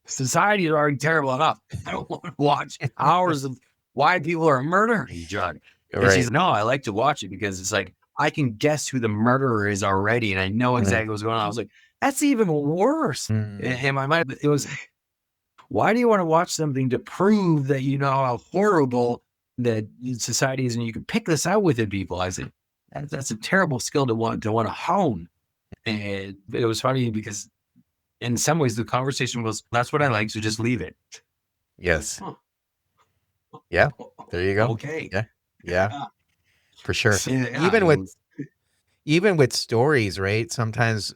S2: society is already terrible enough. I don't want to watch hours of why people are murdering each other. And
S1: right.
S2: she's, no, I like to watch it because it's like, I can guess who the murderer is already and I know
S1: Mm,
S2: exactly what's going on. I was like, that's even worse.
S1: mm,
S2: In my mind, it was, why do you want to watch something to prove that you know how horrible that society is and you can pick this out within people? I said, that's a terrible skill to want to hone. And it was funny because in some ways the conversation was, that's what I like, so just leave it. Like,
S1: yes.
S2: huh,
S1: Yeah. There you go.
S2: okay.
S1: Yeah. Yeah,
S2: Yeah.
S1: for sure.
S2: Yeah,
S1: Even with even with stories, right? Sometimes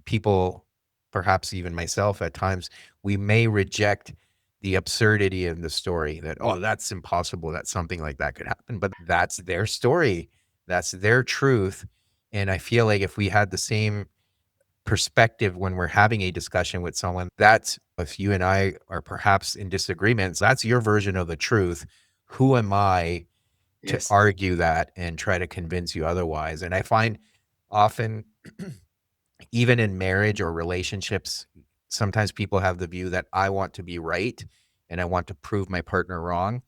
S1: people, perhaps even myself at times, we may reject the absurdity in the story that, oh, that's impossible that something like that could happen. But that's their story. That's their truth. And I feel like if we had the same perspective when we're having a discussion with someone, that's if you and I are perhaps in disagreements, that's your version of the truth. Who am I to
S2: yes.
S1: argue that and try to convince you otherwise? And I find often, even in marriage or relationships, sometimes people have the view that I want to be right and I want to prove my partner wrong.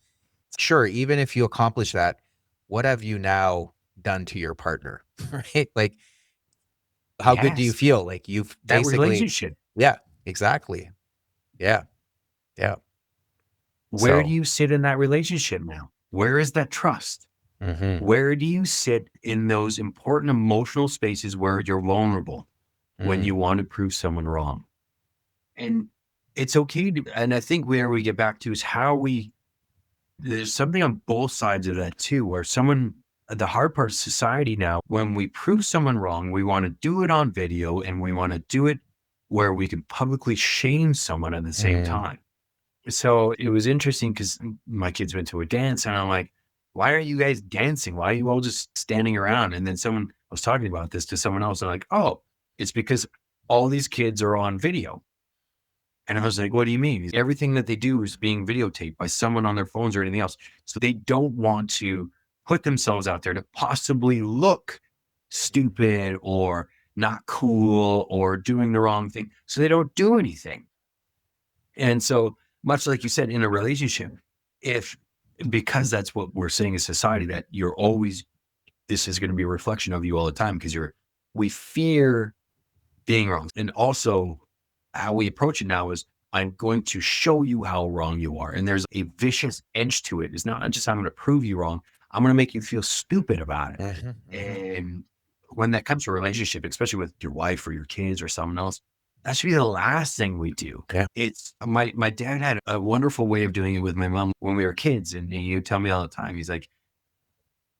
S1: Sure, even if you accomplish that, what have you now done to your partner? Right? Like, how good do you
S2: Yes,
S1: feel? Like, you've
S2: that
S1: basically,
S2: relationship.
S1: yeah, exactly. Yeah, yeah.
S2: Where do
S1: So,
S2: you sit in that relationship now? Where is that trust?
S1: mhm,
S2: Where do you sit in those important emotional spaces where you're vulnerable when
S1: mm,
S2: you want to prove someone wrong? And it's okay to, and I think where we get back to is how we, there's something on both sides of that too, where someone, the hard part of society now, when we prove someone wrong, we want to do it on video and we want to do it where we can publicly shame someone at the same
S1: mm,
S2: time. So it was interesting because my kids went to a dance and I'm like, why are you guys dancing? Why are you all just standing around? And then someone I was talking about this to someone else. And like, oh, it's because all these kids are on video. And I was like, what do you mean? Everything that they do is being videotaped by someone on their phones or anything else. So they don't want to put themselves out there to possibly look stupid or not cool or doing the wrong thing. So they don't do anything. And so, much like you said, in a relationship, if because that's what we're seeing in society, that you're always, this is going to be a reflection of you all the time because we fear being wrong. And also, how we approach it now is I'm going to show you how wrong you are. And there's a vicious edge to it. It's not just I'm going to prove you wrong, I'm going to make you feel stupid about it.
S1: mhm, mhm.
S2: And when that comes to a relationship, especially with your wife or your kids or someone else, that should be the last thing we do.
S1: Yeah,
S2: It's my dad had a wonderful way of doing it with my mom when we were kids. And he would tell me all the time, he's like,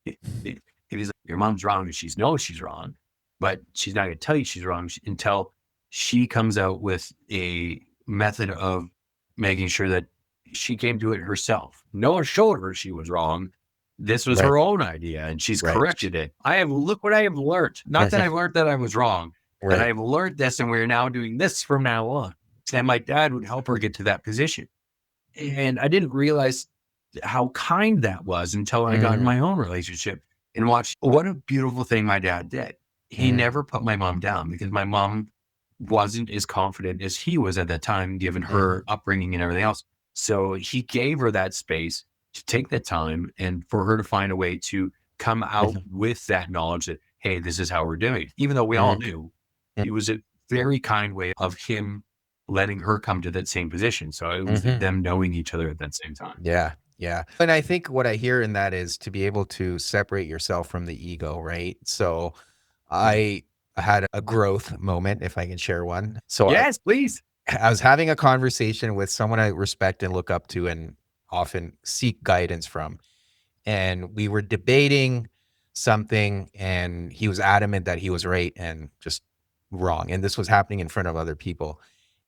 S2: "It- it- he's like, your mom's wrong and she knows she's wrong, but she's not going to tell you she's wrong until she comes out with a method of making sure that she came to it herself. No one showed her she was wrong. This was
S1: right,
S2: her own idea and she's
S1: right.
S2: corrected it. Look what I have learned. Not that
S1: Mhm,
S2: I've learned that I was wrong, that
S1: right.
S2: I've learned this and we're now doing this from now on. And my dad would help her get to that position. And I didn't realize how kind that was until I got in
S1: Mm,
S2: my own relationship and watched what a beautiful thing my dad did. He
S1: mm,
S2: never put my mom down because my mom wasn't as confident as he was at that time, given
S1: mhm,
S2: her upbringing and everything else. So he gave her that space to take that time and for her to find a way to come out
S1: mhm,
S2: with that knowledge that, hey, this is how we're doing it. Even though we all
S1: mm,
S2: knew,
S1: mm,
S2: it was a very kind way of him letting her come to that same position. So it was
S1: mhm.
S2: them knowing each other at that same time.
S1: Yeah, yeah. And I think what I hear in that is to be able to separate yourself from the ego, right? So
S2: Mhm.
S1: I had a growth moment, if I can share one. So
S2: Yes, please.
S1: I was having a conversation with someone I respect and look up to and often seek guidance from. And we were debating something, and he was adamant that he was right and just wrong. And this was happening in front of other people.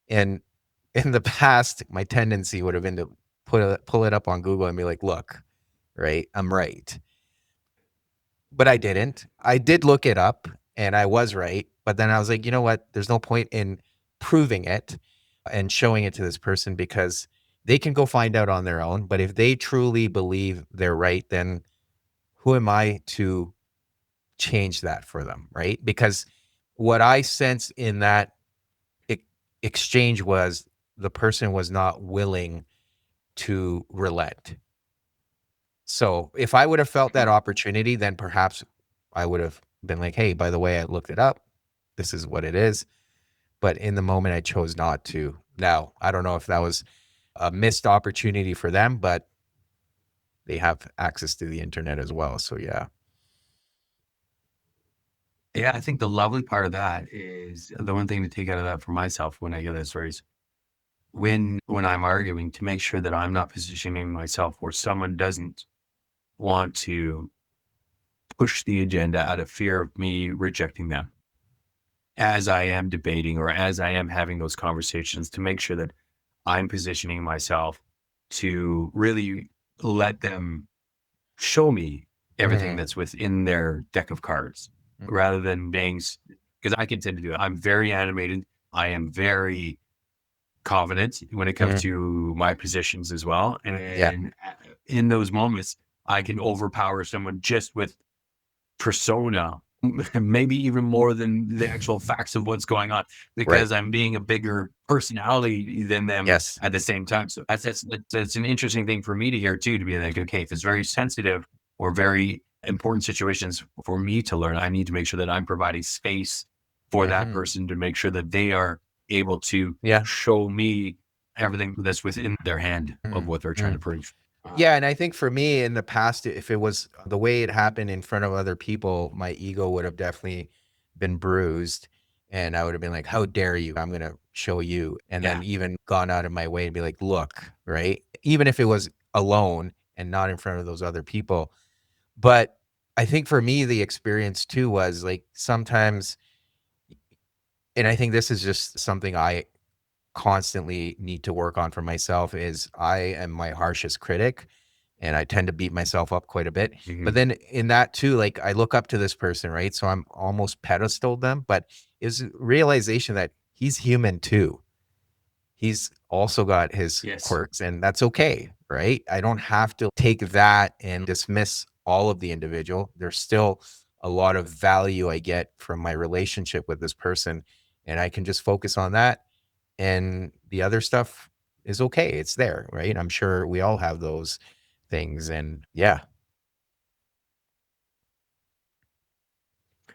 S1: And in the past, my tendency would have been to pull it up on Google and be like, "Look, right, I'm right." But I didn't. I did look it up and I was right, but then I was like, "You know what? There's no point in proving it and showing it to this person because they can go find out on their own, but if they truly believe they're right, then who am I to change that for them, right?" Because what I sense in that e exchange was the person was not willing to relent. So, if I would have felt that opportunity, then perhaps I would have been like, "Hey, by the way, I looked it up. This is what it is." But in the moment, I chose not to. Now, I don't know if that was a missed opportunity for them, but they have access to the internet as well. So, yeah.
S2: Yeah, I think the lovely part of that is the one thing to take out of that for myself when I get that story is when I'm arguing to make sure that I'm not positioning myself where someone doesn't want to push the agenda out of fear of me rejecting them as I am debating or as I am having those conversations to make sure that I'm positioning myself to really let them show me everything
S1: Mhm,
S2: that's within their deck of cards rather than being, because I can tend to do it. I'm very animated. I am very confident when it comes
S1: mhm,
S2: to my positions as well.
S1: yeah,
S2: And in those moments, I can overpower someone just with persona maybe even more than the actual facts of what's going on,
S1: Right.
S2: because I'm being a bigger personality than them
S1: Yes.
S2: at the same time. So that's an interesting thing for me to hear too, to be like, okay, if it's very sensitive or very important situations for me to learn, I need to make sure that I'm providing space for that
S1: Mhm.
S2: person to make sure that they are able to
S1: Yeah.
S2: show me everything that's within their hand of
S1: Mm,
S2: what they're trying to
S1: mm.
S2: prove.
S1: Yeah, and I think for me in the past, if it was the way it happened in front of other people, my ego would have definitely been bruised, and I would have been like, "How dare you? I'm gonna show you." And
S2: Yeah.
S1: then even gone out of my way to be like, "Look," right? Even if it was alone and not in front of those other people. But I think for me, the experience too was like sometimes, and I think this is just something I constantly need to work on for myself, is I am my harshest critic and I tend to beat myself up quite a bit. But
S2: Mhm.
S1: then in that too, like I look up to this person, right? So I'm almost pedestaled them, but is realization that he's human too. He's also got his
S2: Yes.
S1: quirks, and that's okay, right? I don't have to take that and dismiss all of the individual. There's still a lot of value I get from my relationship with this person, and I can just focus on that. And the other stuff is okay. It's there, right? I'm sure we all have those things. And yeah.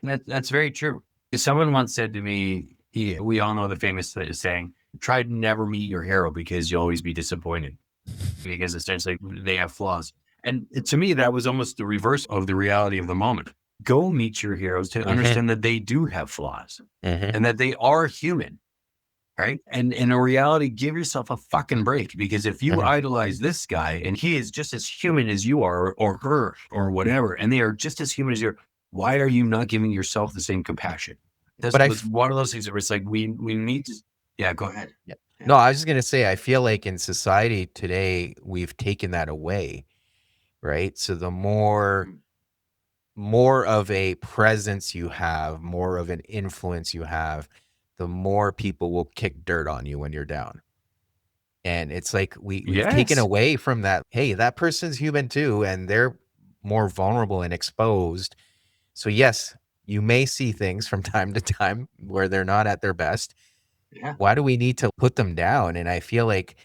S2: That's very true. Someone once said to me, we all know the famous saying, try to never meet your hero because you'll always be disappointed, because essentially they have flaws. And to me, that was almost the reverse of the reality of the moment. Go meet your heroes to
S1: Hmm.
S2: understand that they do have flaws
S1: Hmm.
S2: and that they are human. Right. And in a reality, give yourself a fucking break, because if you
S1: Hmm.
S2: idolize this guy and he is just as human as you are, or her, or whatever, and they are just as human as you are, why are you not giving yourself the same compassion?
S1: But
S2: That's one of those things where it's like, we need to, yeah, go ahead.
S1: yeah.
S2: Yeah.
S1: No, I was just gonna say, I feel like in society today, we've taken that away, right? So the
S2: Mm.
S1: more of a presence you have, more of an influence you have, the more people will kick dirt on you when you're down. And it's like we've taken
S2: Yes.
S1: away from that. Hey, that person's human too, and they're more vulnerable and exposed. So yes, you may see things from time to time where they're not at their best.
S2: Yeah.
S1: Why do we need to put them down? And I feel like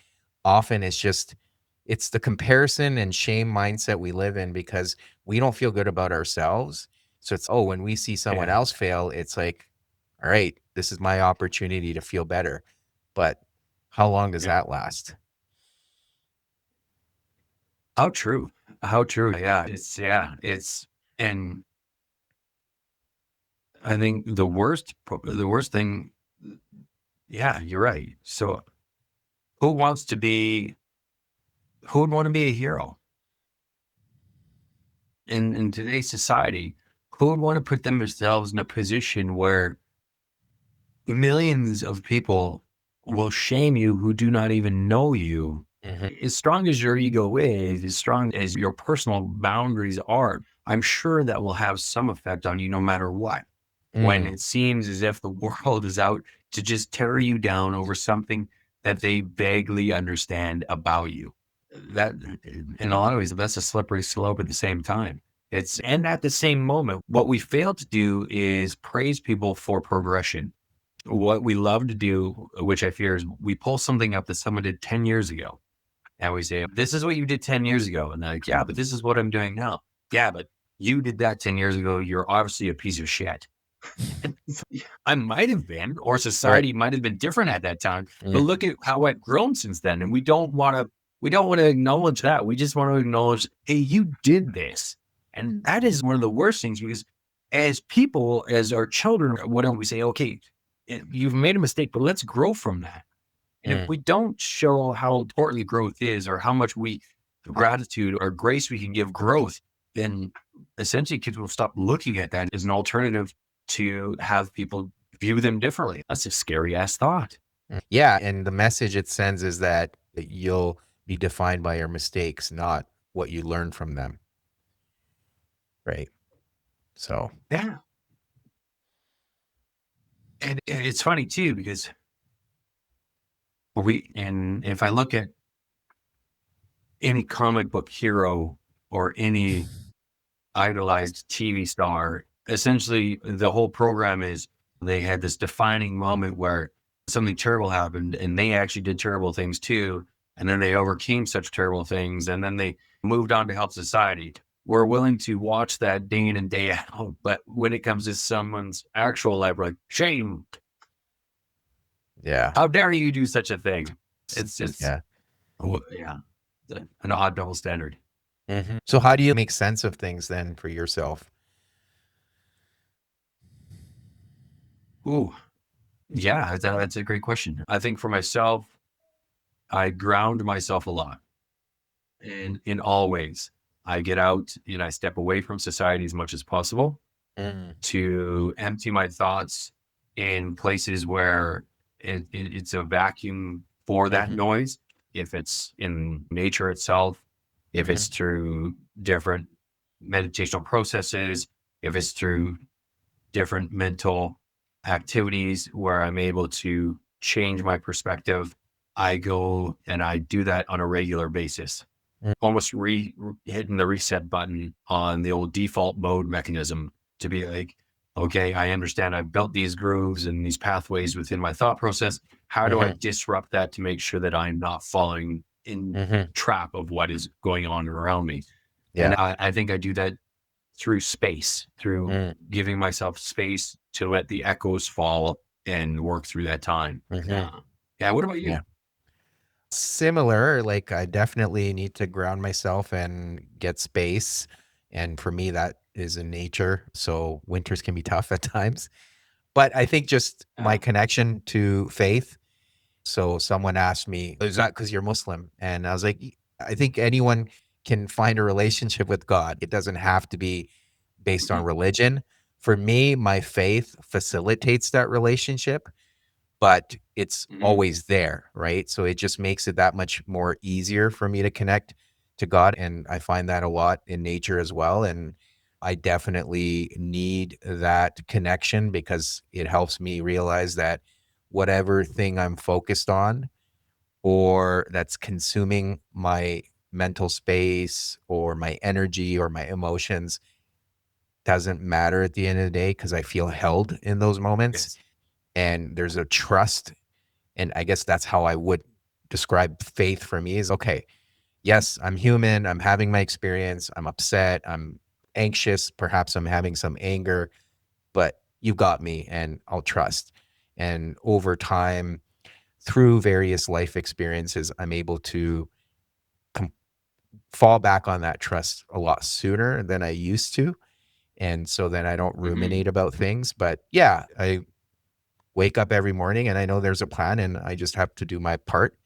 S1: often it's the comparison and shame mindset we live in because we don't feel good about ourselves. So it's, oh, when we see someone
S2: Yeah.
S1: else fail, it's like, all right, this is my opportunity to feel better. But how long does
S2: Yeah.
S1: that last?
S2: How true. How true. Yeah. And I think the worst thing, yeah, you're right. So who wants to be, who would want to be a hero in today's society? Who would want to put themselves in a position where millions of people will shame you who do not even know you?
S1: Mhm.
S2: As strong as your ego is, as strong as your personal boundaries are, I'm sure that will have some effect on you no matter what. When
S1: Mm.
S2: it seems as if the world is out to just tear you down over something that they vaguely understand about you. That, in a lot of ways, that's a slippery slope at the same time. And at the same moment, what we fail to do is praise people for progression. What we love to do, which I fear, is we pull something up that someone did 10 years ago. And we say, this is what you did 10 years ago. And they're like, yeah, but this is what I'm doing now. Yeah, but you did that 10 years ago. You're obviously a piece of shit. I might have been, or
S1: Right.
S2: society might have been different at that time, but
S1: Mm.
S2: look at how I've grown since then. And we don't want to acknowledge that. We just want to acknowledge, hey, you did this. And that is one of the worst things, because as people, as our children, why don't we say, okay, you've made a mistake, but let's grow from that. And if
S1: Mm.
S2: we don't show how important growth is, or how much gratitude or grace we can give growth, then essentially kids will stop looking at that as an alternative to have people view them differently. That's a scary ass thought.
S1: Mm. Yeah, and the message it sends is that you'll be defined by your mistakes, not what you learn from them, right? So,
S2: Yeah. And it's funny too, because and if I look at any comic book hero or any idolized TV star, essentially the whole program is they had this defining moment where something terrible happened and they actually did terrible things too. And then they overcame such terrible things and then they moved on to help society. We're willing to watch that day in and day out. But when it comes to someone's actual life, we're like, shame,
S1: Yeah.
S2: how dare you do such a thing? It's just,
S1: Yeah.
S2: yeah, an odd double standard.
S1: So how do you make sense of things then for yourself?
S2: Ooh, yeah, that's a great question. I think for myself, I ground myself a lot and in all ways. I get out and I step away from society as much as possible
S1: Mm,
S2: to empty my thoughts in places where it's a vacuum for that
S1: mhm,
S2: noise. If it's in nature itself, if it's
S1: mhm,
S2: through different meditational processes, if it's through different mental activities where I'm able to change my perspective, I go and I do that on a regular basis,
S1: mm,
S2: almost hitting the reset button on the old default mode mechanism to be like, okay, I understand I've built these grooves and these pathways within my thought process. How do I
S1: mhm,
S2: disrupt that to make sure that I'm not falling in
S1: mhm.
S2: trap of what is going on around me? And
S1: Yeah.
S2: I think I do that through space, through
S1: Mm,
S2: giving myself space to let the echoes fall and work through that time.
S1: mhm.
S2: Yeah. Yeah. What about
S1: Yeah.
S2: you?
S1: Similar, like I definitely need to ground myself and get space. And for me, that is in nature. So winters can be tough at times. But I think just my
S2: Yeah.
S1: connection to faith. So someone asked me, is that because you're Muslim? And I was like, I think anyone can find a relationship with God. It doesn't have to be based on
S2: Mhm.
S1: religion. For me, my faith facilitates that relationship, but it's
S2: Mhm.
S1: always there, right? So it just makes it that much more easier for me to connect to God. And I find that a lot in nature as well. And I definitely need that connection because it helps me realize that whatever thing I'm focused on or that's consuming my mental space or my energy or my emotions doesn't matter at the end of the day because I feel held in those moments.
S2: Yes.
S1: And there's a trust. And I guess that's how I would describe faith for me is okay, yes, I'm human. I'm having my experience. I'm upset. I'm anxious. Perhaps I'm having some anger, but you got me and I'll trust. And over time, through various life experiences, I'm able to com- fall back on that trust a lot sooner than I used to. And so then I don't
S2: Mhm.
S1: ruminate about things. But yeah, I wake up every morning and I know there's a plan and I just have to do my part.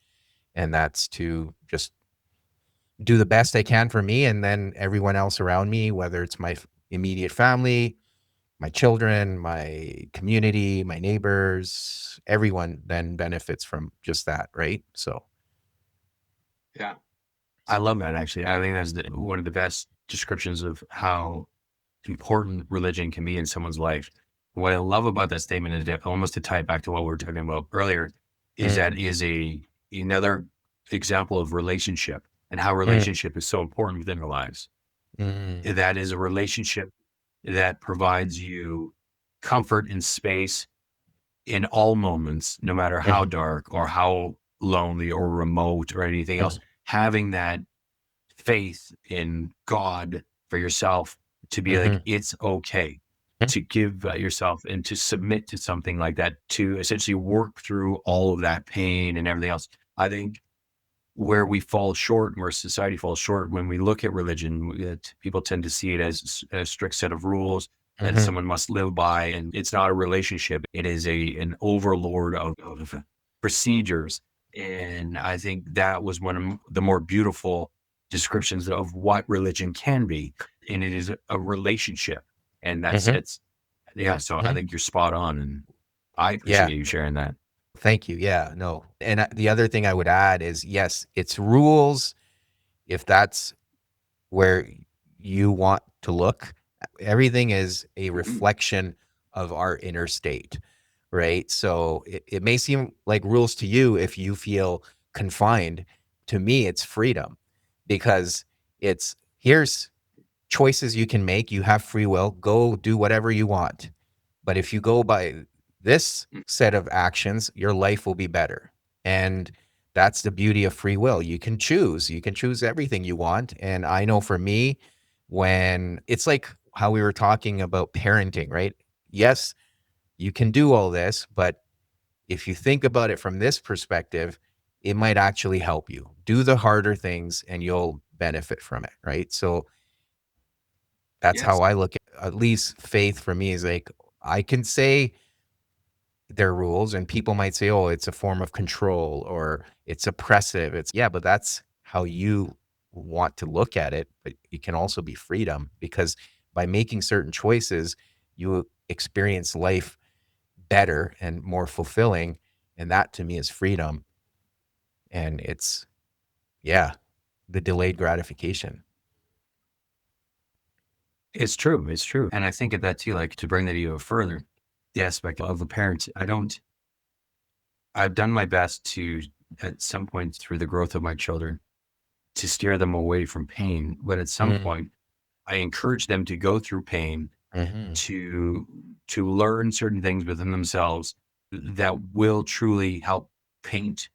S1: And that's to just do the best I can for me and then everyone else around me, whether it's my immediate family, my children, my community, my neighbors, everyone then benefits from just that, right? So,
S2: Yeah. I love that actually. I think that's one of the best descriptions of how important religion can be in someone's life. What I love about that statement is that almost to tie it back to what we were talking about earlier, is
S1: mm,
S2: that is another example of relationship and how
S1: mm,
S2: relationship is so important within our lives.
S1: mm,
S2: That is a relationship that provides you comfort and space in all moments, no matter how
S1: mhm,
S2: dark or how lonely or remote or anything else.
S1: mhm,
S2: Having that faith in God for yourself to be like,
S1: mhm,
S2: it's okay to give yourself and to submit to something like that, to essentially work through all of that pain and everything else. I think where we fall short, where society falls short when we look at religion, people tend to see it as a strict set of rules that
S1: mhm,
S2: someone must live by. And it's not a relationship. It is an overlord of procedures. And I think that was one of the more beautiful descriptions of what religion can be. And it is a relationship. And that's
S1: mhm,
S2: it's yeah. So I
S1: mhm.
S2: think you're spot on. And I
S1: Yeah.
S2: appreciate you sharing that.
S1: Thank you. Yeah. No. And the other thing I would add is yes, it's rules if that's where you want to look. Everything is a
S2: Mhm.
S1: reflection of our inner state, right? So it may seem like rules to you if you feel confined. To me, it's freedom because it's here's choices you can make. You have free will. Go do whatever you want. But if you go by this set of actions, your life will be better. And that's the beauty of free will. You can choose. You can choose everything you want. And I know for me, when it's like how we were talking about parenting, right? Yes, you can do all this, but if you think about it from this perspective, it might actually help you. Do the harder things and you'll benefit from it, right? So that's
S2: Yes.
S1: how I look at least faith for me is like I can say their rules and people might say, oh, it's a form of control or it's oppressive. It's yeah, but that's how you want to look at it. But it can also be freedom because by making certain choices, you experience life better and more fulfilling. And that to me is freedom. And it's, yeah, the delayed gratification.
S2: It's true. It's true. And I think of that too, like to bring that even further, the aspect of a parent. I've done my best to, at some point through the growth of my children, to steer them away from pain. But at some
S1: Mm,
S2: point, I encourage them to go through pain
S1: mhm,
S2: to learn certain things within themselves that will truly help paint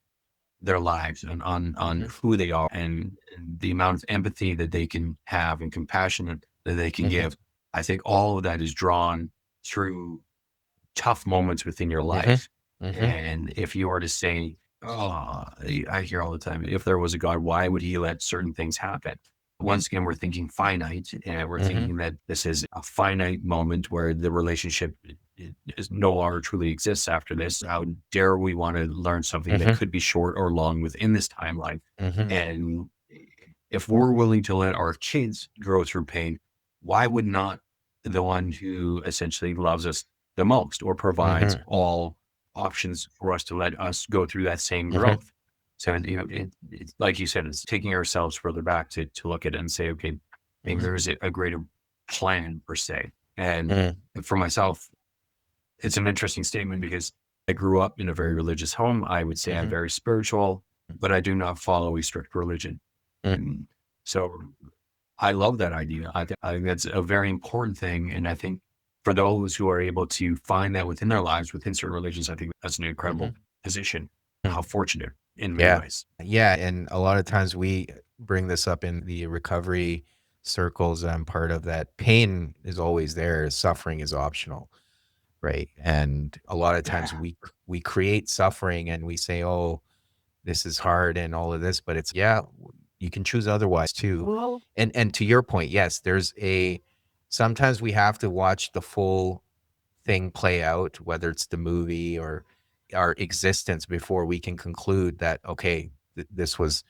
S2: their lives and on
S1: mhm,
S2: who they are and the amount of empathy that they can have and compassion that they can
S1: mhm,
S2: give. I think all of that is drawn through tough moments within your
S1: mhm,
S2: life.
S1: mhm,
S2: And if you were to say, oh, I hear all the time, if there was a God, why would he let certain things happen? Once again, we're thinking finite and we're
S1: mhm,
S2: thinking that this is a finite moment where the relationship is no longer truly exists after this. How dare we want to learn something that
S1: mhm,
S2: could be short or long within this timeline?
S1: mhm,
S2: And if we're willing to let our kids grow through pain, why would not the one who essentially loves us the most or provides
S1: mhm,
S2: all options for us to let us go through that same
S1: mhm,
S2: growth? So, it's like you said, it's taking ourselves further back to look at it and say, okay, maybe
S1: mhm,
S2: there is a greater plan per se. And
S1: mhm,
S2: for myself, it's an interesting statement because I grew up in a very religious home. I would say I'm
S1: mhm,
S2: very spiritual, but I do not follow a strict religion.
S1: mhm,
S2: And so I love that idea. I think that's a very important thing. And I think for those who are able to find that within their lives, within certain religions, I think that's an incredible
S1: mhm,
S2: position. How
S1: mhm.
S2: fortunate in many
S1: Yeah.
S2: ways.
S1: Yeah, and a lot of times we bring this up in the recovery circles I'm part of that pain is always there, suffering is optional, right? And a lot of times
S2: Yeah.
S1: we create suffering and we say, "Oh, this is hard and all of this," but it's yeah, you can choose otherwise too.
S2: Well,
S1: And to your point, yes, there's a sometimes we have to watch the full thing play out, whether it's the movie or our existence before we can conclude that, okay, this was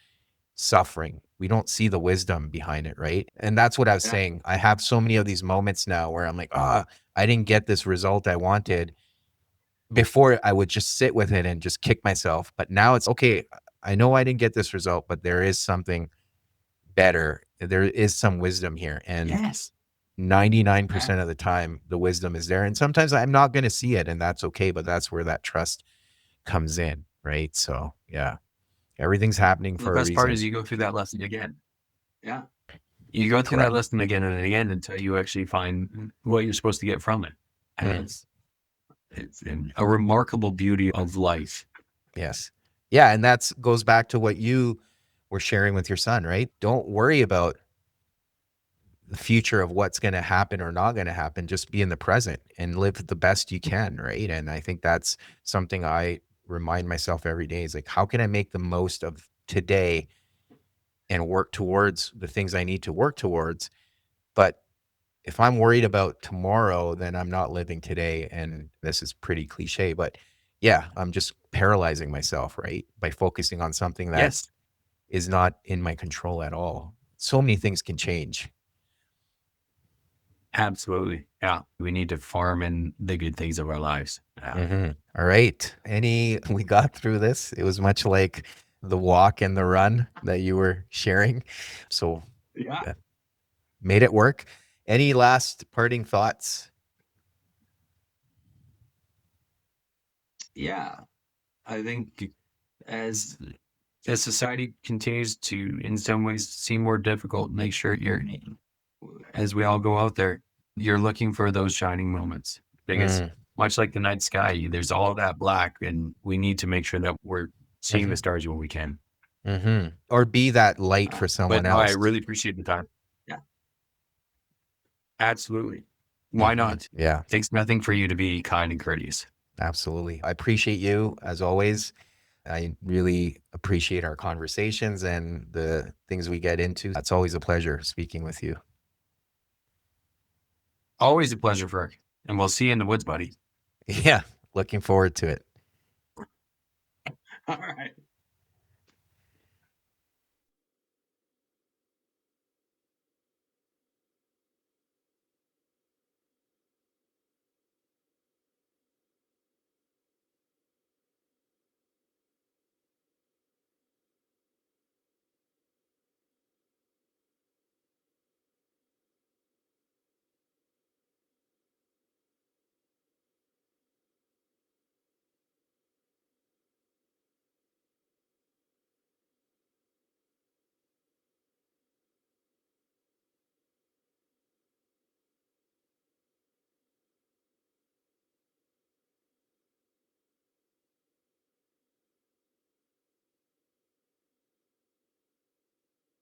S1: suffering. We don't see the wisdom behind it, right? And that's what I was
S2: yeah.
S1: saying. I have so many of these moments now where I'm like, ah, I didn't get this result I wanted. Before I would just sit with it and just kick myself. But now it's okay. I know I didn't get this result, but there is something better. There is some wisdom here. And
S2: Yes. Yeah.
S1: 99% of the time, the wisdom is there. And sometimes I'm not going to see it, and that's okay. But that's where that trust comes in, right? So, yeah, everything's happening
S2: The
S1: for a
S2: best part
S1: reason.
S2: is you go through that lesson again. Yeah. You go through that
S1: Correct.
S2: lesson again and again until you actually find what you're supposed to get from it. And
S1: Mm,
S2: it's a remarkable beauty of life.
S1: yes. Yeah. And that's goes back to what you were sharing with your son, right? Don't worry about the future of what's going to happen or not going to happen. Just be in the present and live the best you can, right? And I think that's something I remind myself every day is like, how can I make the most of today and work towards the things I need to work towards? But if I'm worried about tomorrow, then I'm not living today. And this is pretty cliche, but yeah, I'm just paralyzing myself, right? By focusing on something that
S2: Yes,
S1: is not in my control at all. So many things can change.
S2: absolutely. Yeah. We need to farm in the good things of our lives. Yeah.
S1: Mhm. All right. We got through this. It was much like the walk and the run that you were sharing. So,
S2: Yeah.
S1: uh, made it work. Any last parting thoughts?
S2: Yeah. I think as society continues to, in some ways, seem more difficult, make sure you're as we all go out there, you're looking for those shining moments because
S1: Mm,
S2: much like the night sky, there's all that black, and we need to make sure that we're seeing the
S1: mhm,
S2: stars when we can.
S1: mhm. Or be that light for
S2: But
S1: someone
S2: no, I
S1: else.
S2: really appreciate the time. Yeah, absolutely. Why
S1: Mhm.
S2: not?
S1: Yeah,
S2: Takes nothing for you to be kind and courteous.
S1: absolutely. I appreciate you as always. I really appreciate our conversations and the things we get into. It's always a pleasure speaking with you.
S2: Always a pleasure, Kirk. And we'll see you in the woods, buddy.
S1: Yeah, looking forward to it.
S2: All right.